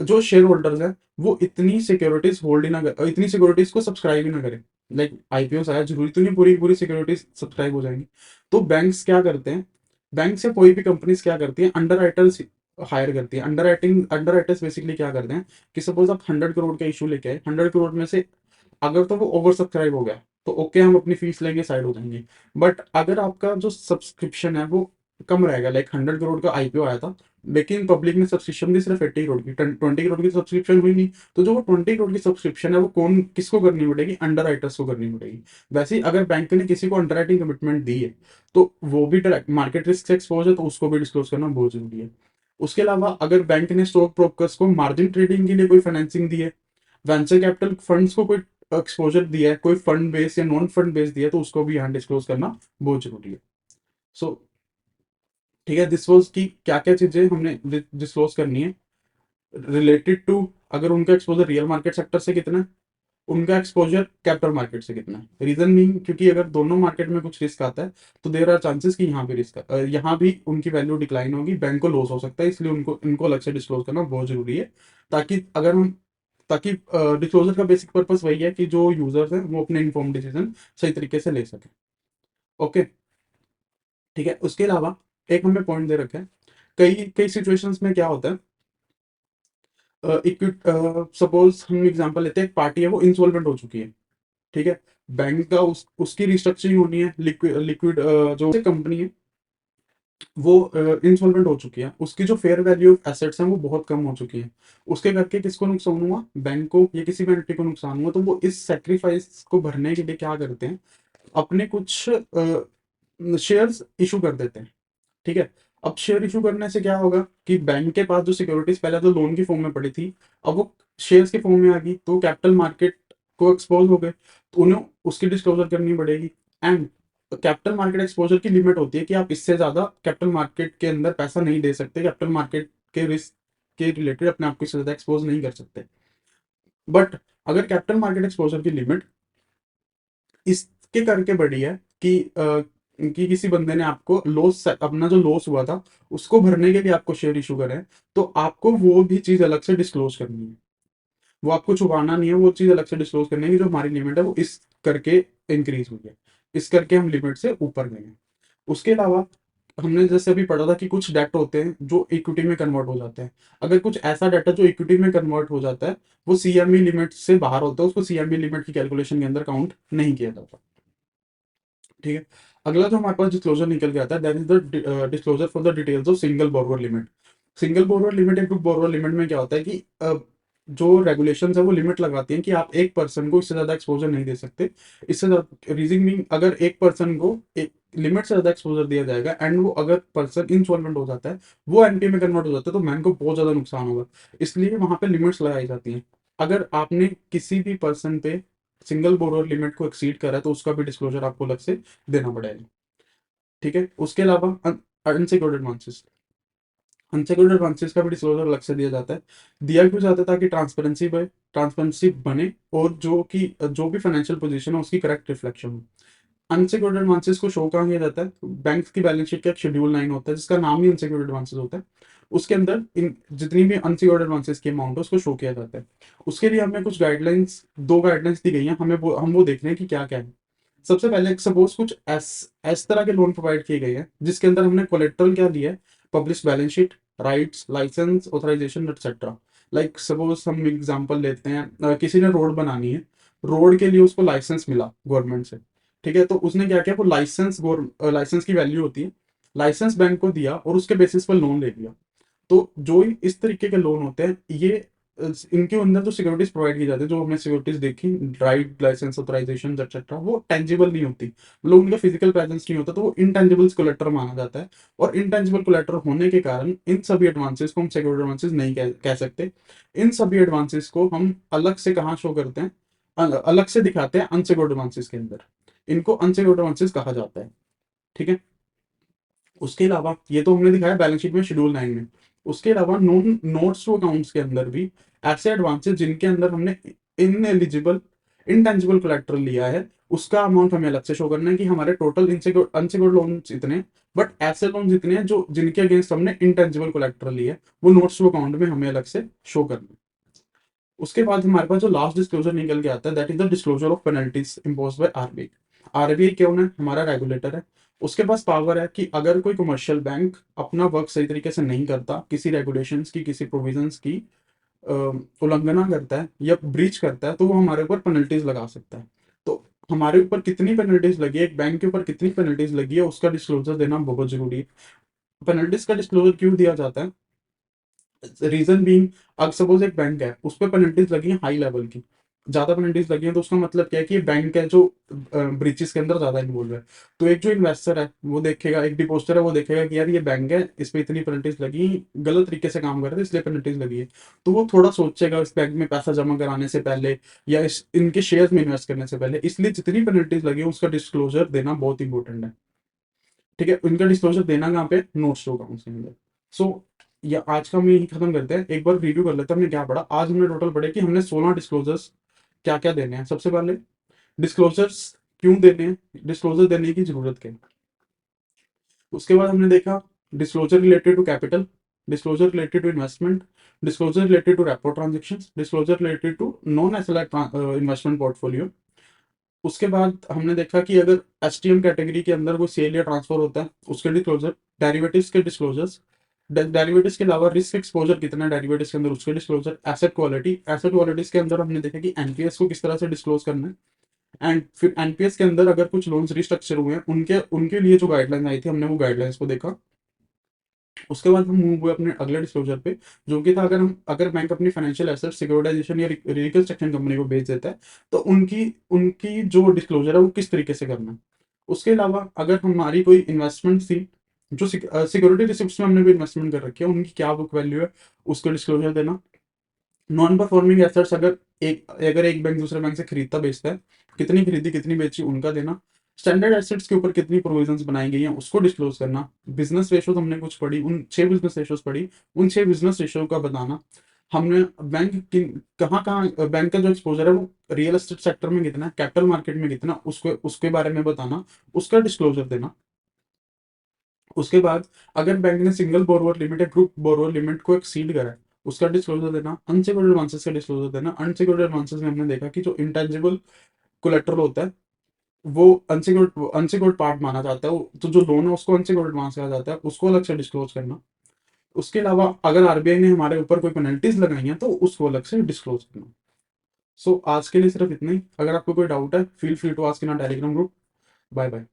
जो शेयर होल्डर्स हैं, वो इतनी सिक्योरिटीज होल्ड ही ना कर, इतनी सिक्योरिटीज को सब्सक्राइब ही ना करें, लाइक आईपीओ आया, जरूरी तो नहीं पूरी पूरी सिक्योरिटीज सब्सक्राइब हो जाएंगी। तो बैंक्स क्या करते हैं, बैंक से कोई भी कंपनीज क्या करती है, अंडर राइटर्स हायर करती है। अंडर राइटर्स बेसिकली क्या करते हैं कि सपोज आप 100 करोड़ का इशू लेके आए, 100 करोड़ में से अगर तो वो ओवर सब्सक्राइब हो गया तो ओके, हम अपनी फीस लेंगे, साइड हो जाएंगे। बट अगर आपका जो सब्सक्रिप्शन है वो कम रहेगा, लाइक 100 करोड़ का आईपीओ आया था, लेकिन पब्लिक ने सब्सक्रिप्शन दी सिर्फ 80 करोड़ की, 20 करोड़ की सब्सक्रिप्शन हुई नहीं, तो जो वो 20 करोड़ की सब्सक्रिप्शन है वो कौन किसको करनी पड़ेगी, अंडर राइटर्स को करनी पड़ेगी। वैसे ही अगर बैंक ने किसी को अंडर राइटिंग कमिटमेंट दी है तो वो भी मार्केट रिस्क से एक्सपोज है, तो उसको भी डिस्क्लोज करना बहुत जरूरी है। उसके अलावा अगर बैंक ने स्टॉक ब्रोकर्स को मार्जिन ट्रेडिंग के लिए कोई फाइनेंसिंग दी है, वेंचर कैपिटल फंड्स को कोई एक्सपोजर दिया है, कोई फंड बेस या नॉन फंड बेस दिया है, तो उसको भी यहाँ डिस्क्लोज करना बहुत जरूरी है। सो ठीक है, दिस वाज की क्या क्या चीजें हमने डिस्क्लोज करनी है रिलेटेड टू, अगर उनका एक्सपोजर रियल मार्केट सेक्टर से कितना है, उनका एक्सपोजर कैपिटल मार्केट से कितना है। रीजन मीन क्योंकि अगर दोनों मार्केट में कुछ रिस्क आता है तो देर आर चांसेस कि यहाँ भी रिस्क, यहाँ भी उनकी वैल्यू डिक्लाइन होगी, बैंक को लॉस हो सकता है, इसलिए उनको इनको अलग से डिस्क्लोज करना बहुत जरूरी है। ताकि अगर हम ताकि डिस्क्लोजर का बेसिक पर्पस वही है कि जो यूजर्स हैं वो अपने इन्फॉर्म डिसीजन सही तरीके से ले सकें। ओके, ठीक है। उसके अलावा एक हमने पॉइंट दे रखा है, कई कई सिचुएशंस में क्या होता है, इक्विट सपोज हम एग्जांपल लेते हैं, एक पार्टी है वो इंसॉल्वेंट हो चुकी है, ठीक है, बैंक का उसकी रिस्ट्रक्चरिंग होनी है, लिक्विड लिक्विड जो कंपनी है वो इंसॉल्वेंट हो चुकी है, उसकी जो फेयर वैल्यू ऑफ एसेट्स हैं वो बहुत कम हो चुकी है, उसके करके किसको नुकसान हुआ, बैंक को या किसी भी एंटिटी को नुकसान हुआ, तो वो इस सेक्रीफाइस को भरने के लिए क्या करते हैं, अपने कुछ शेयर्स इशू कर देते हैं, ठीक है। अब शेयर इशू करने से क्या होगा कि बैंक के पास जो सिक्योरिटीज पहले तो लोन की फॉर्म में पड़ी थी, अब वो शेयर्स के फॉर्म में आ गई, तो कैपिटल मार्केट को एक्सपोज हो गए, तो उन्हें उसकी डिस्क्लोजर करनी पड़ेगी। एंड कैपिटल मार्केट एक्सपोजर की लिमिट होती है कि आप इससे ज्यादा कैपिटल मार्केट के अंदर पैसा नहीं दे सकते, कैपिटल मार्केट के रिस्क के रिलेटेड अपने आप को इससे ज्यादा एक्सपोज नहीं कर सकते। बट अगर कैपिटल मार्केट एक्सपोजर की लिमिट इसके करके बढ़ी है कि किसी बंदे ने आपको लॉस, अपना जो लॉस हुआ था उसको भरने के लिए आपको शेयर इशू करे हैं, तो आपको वो भी चीज अलग से डिस्क्लोज करनी है, वो आपको छुपाना नहीं है, वो चीज अलग से डिस्क्लोज करनी है कि जो हमारी लिमिट है वो इस करके इंक्रीज हुई है, इस करके हम लिमिट से ऊपर गए हैं। उसके अलावा हमने जैसे अभी पढ़ा था कि कुछ डेट होते हैं जो इक्विटी में कन्वर्ट हो जाते हैं, अगर कुछ ऐसा डेटा जो इक्विटी में कन्वर्ट हो जाता है वो सीएमई लिमिट से बाहर होता है, उसको सीएमई लिमिट की कैलकुलेशन के अंदर काउंट नहीं किया जाता, ठीक है। अगला जो हमारे पास डिस्क्लोजर निकल के आता है, that is the disclosure for the details of single borrower limit. Single borrower limit या ग्रुप बोरोवर लिमिट में क्या होता है कि जो रेगुलेशंस है वो लिमिट लगाती हैं कि आप एक पर्सन को इससे ज्यादा एक्सपोजर नहीं दे सकते, इससे ज्यादा रीजनिंग मीन अगर एक पर्सन को एक लिमिट से ज्यादा एक्सपोजर दिया जाएगा एंड वो अगर पर्सन इंसॉल्वेंट हो जाता है, वो एनपीए में कन्वर्ट हो जाता है, तो बैंक को बहुत ज्यादा नुकसान होगा, इसलिए वहां पे लिमिट्स लगाई जाती हैं। अगर आपने किसी भी पर्सन पे सिंगल बोरोवर लिमिट को एक्सीड करा है तो उसका भी डिस्क्लोजर आपको अलग से देना पड़ेगा, ठीक है। उसके अलावा अनसिक्योर्ड एडवांसेस, अनसिक्योर्ड एडवांसेस का भी डिस्क्लोजर अलग से दिया जाता है। दिया क्यों जाता है, ताकि ट्रांसपेरेंसी बने और जो भी फाइनेंशियल पोजीशन है उसकी करेक्ट रिफ्लेक्शन हो। अनसिक्योर्ड एडवांसेस को शो कहाँ किया जाता है, बैंक की बैलेंस शीट का एक शेड्यूल 9 होता है जिसका नाम ही अनसिक्योर्ड एडवांसेस होता है, उसके अंदर इन जितनी भी अनसिक्योर्ड एडवांसेस की अमाउंट है उसको शो किया जाता है। उसके लिए हमें कुछ गाइडलाइंस, 2 गाइडलाइंस दी गई हैं, हम वो देख रहे हैं कि क्या क्या है। सबसे पहले सपोज कुछ एस तरह के लोन प्रोवाइड किए गए हैं जिसके अंदर हमने कोलेट्रल क्या दिया है, publish balance sheet, rights, licence, authorisation, etcetera. Like suppose हम एग्जांपल लेते हैं, किसी ने रोड बनानी है, रोड के लिए उसको लाइसेंस मिला गवर्नमेंट से, ठीक है, तो उसने क्या किया, वो लाइसेंस की वैल्यू होती है, लाइसेंस बैंक को दिया और उसके बेसिस पर लोन ले लिया। तो जो इस तरीके के लोन होते हैं, ये इनके अंदर जो सिक्योरिटीज प्रोवाइड की जाती है, जो हमने सिक्योरिटीज देखी, ड्राइव लाइसेंस ऑथराइजेशन एक्सेट्रा, वो टेंजिबल नहीं होती, मतलब उनका फिजिकल प्रेजेंस नहीं होता, तो वो इंटेंजिबल कोलेटर माना जाता है। और इंटेंजिबल कोलेटर होने के कारण इन सभी एडवांसेस को हम सिक्योरिटी एडवांसेस नहीं कह सकते। इन सभी एडवांसेस को हम अलग से कहाँ शो करते हैं, अलग से दिखाते हैं अनसिक्योर्ड एडवांसेस के अंदर। इनको अनसिक्योर्ड एडवांसेस कहा जाता है, ठीक है। उसके अलावा ये तो हमने दिखाया बैलेंस शीट में शेड्यूल 9 में। उसके अलावा नोन नोट्स टू अकाउंट्स के अंदर भी ऐसे एडवांसेस जिनके अंदर हमने इन एलिजिबल इंटेंजिबल कोलेट्रल लिया है, उसका अमाउंट हमें अलग से शो करना है कि हमारे टोटल अनसिक्योर्ड लोन्स इतने, बट ऐसे लोन्स इतने हैं जो जिनके अगेंस्ट हमने इंटेंजिबल कोलेट्रल लिया है, वो नोट्स टू अकाउंट में हमें अलग से शो करना है। उसके बाद हमारे पास जो लास्ट डिस्क्लोजर निकल के आता है, that is the disclosure of penalties impose by RBI. RBI कौन है, हमारा रेगुलेटर है। उसके पास पावर है कि अगर कोई कमर्शियल बैंक अपना वर्क सही तरीके से नहीं करता, किसी रेगुलेशंस की, किसी प्रोविजंस की अ, उल्लंघना करता है या ब्रीच करता है, तो वो हमारे ऊपर पेनल्टीज लगा सकता है। तो हमारे ऊपर कितनी पेनल्टीज लगी है, एक बैंक के ऊपर कितनी पेनल्टीज लगी है, उसका डिस्क्लोजर देना बहुत जरूरी है। पेनल्टीज का डिस्क्लोजर क्यों दिया जाता है, रीजन बीइंग, अगर सपोज एक बैंक है, उस पर पेनल्टीज लगी है हाई लेवल की, ज्यादा पेनल्टीज लगी है, तो उसका मतलब क्या है कि ये बैंक है जो ब्रीचेस के अंदर ज्यादा इन्वॉल्व है। तो एक जो इन्वेस्टर है वो देखेगा, एक डिपोजिटर है वो देखेगा कि यार ये बैंक है, इस पे इतनी पेनल्टीज लगी, गलत तरीके से काम कर रहे थे इसलिए पेनल्टीज लगी है। तो वो थोड़ा सोचेगा इस बैंक में पैसा जमा कराने से पहले या इस इनके शेयर्स में इन्वेस्ट करने से पहले, इसलिए जितनी पेनल्टीज लगी है उसका डिस्क्लोजर देना बहुत इंपॉर्टेंट है, ठीक है। उनका डिस्क्लोजर देना कहाँ पे, नोट्स टू अकाउंट्स के अंदर। सो या आज का हम यही खत्म करते हैं, एक बार रिव्यू कर लेते हैं हमने क्या पढ़ा आज। हमने टोटल पढ़े कि हमने 16 डिस्क्लोजर्स क्या क्या देने हैं। सबसे पहले डिस्क्लोजर्स क्यों देने हैं, डिस्क्लोजर देने की जरूरत क्या है। उसके बाद हमने देखा disclosure related to capital, disclosure related to investment, disclosure related to repo transaction, disclosure related to non SLR investment portfolio. उसके बाद हमने देखा कि अगर एसटीएम कैटेगरी के अंदर कोई सेल या ट्रांसफर होता है उसके डिस्क्लोजर, डेरिवेटिव्स के डिस्क्लोजर्स, डेरिवेटिव्स के अलावा रिस्क एक्सपोजर कितना है डेरिवेटिव्स के अंदर उसके डिस्क्लोजर, एसेट क्वालिटीज के अंदर हमने देखा कि एनपीएस को किस तरह से डिस्क्लोज करना है। एंड फिर एनपीएस के अंदर अगर कुछ लोन्स रिस्ट्रक्चर हुए हैं उनके उनके लिए जो गाइडलाइन आई थी, हमने वो गाइडलाइंस को देखा। उसके बाद हम मूव हुए अपने अगले डिस्क्लोजर पे, जो कि था अगर बैंक अपनी फाइनेंशियल एसेट सिक्योरिटाइजेशन या रिकंस्ट्रक्शन कंपनी को बेच देता है, तो उनकी उनकी जो डिस्क्लोजर है वो किस तरीके से करना है। उसके अलावा अगर हमारी कोई इन्वेस्टमेंट थी, जो सिक्योरिटी रिसिप्ट में हमने कोई इन्वेस्टमेंट कर रखी है, उनकी क्या बुक वैल्यू है उसका डिस्क्लोजर देना। नॉन परफॉर्मिंग एसेट्स अगर एक बैंक दूसरे बैंक से खरीदता बेचता है, कितनी खरीदी कितनी बेची उनका देना। स्टैंडर्ड एसेट्स के ऊपर कितनी प्रोविजंस बनाई गई हैं उसको डिस्क्लोज करना। बिजनेस रेशोज हमने कुछ पढ़ी, उन 6 बिजनेस रेशोज पढ़ी, उन 6 बिजनेस रेशो का बताना। हमने बैंक की कहाँ कहाँ बैंक का जो एक्सपोजर है वो रियल एस्टेट सेक्टर में कितना है, कैपिटल मार्केट में कितना, उसको उसके बारे में बताना, उसका डिस्क्लोजर देना। उसके बाद अगर बैंक ने सिंगल बोरोवर लिमिट या ग्रुप बोरोवर लिमिट को एक्सीड करा है उसका डिस्क्लोजर देना। अनसिक्योर्ड एडवांसेस का डिस्क्लोजर देना। अनसिक्योर्ड एडवांसेस में हमने देखा कि जो इंटेंजिबल कोलेट्रल होता है वो अनसिक्योर्ड पार्ट माना जाता है, तो जो लोन है उसको अनसिक्योर्ड एडवांस कहा जाता है, उसको अलग से डिस्क्लोज करना। उसके अलावा अगर आरबीआई ने हमारे ऊपर कोई पेनल्टीज लगाई हैं तो उसको अलग से डिस्क्लोज करना। सो आज के लिए सिर्फ इतना ही। अगर आपको कोई डाउट है feel free to ask in Telegram group. Bye bye.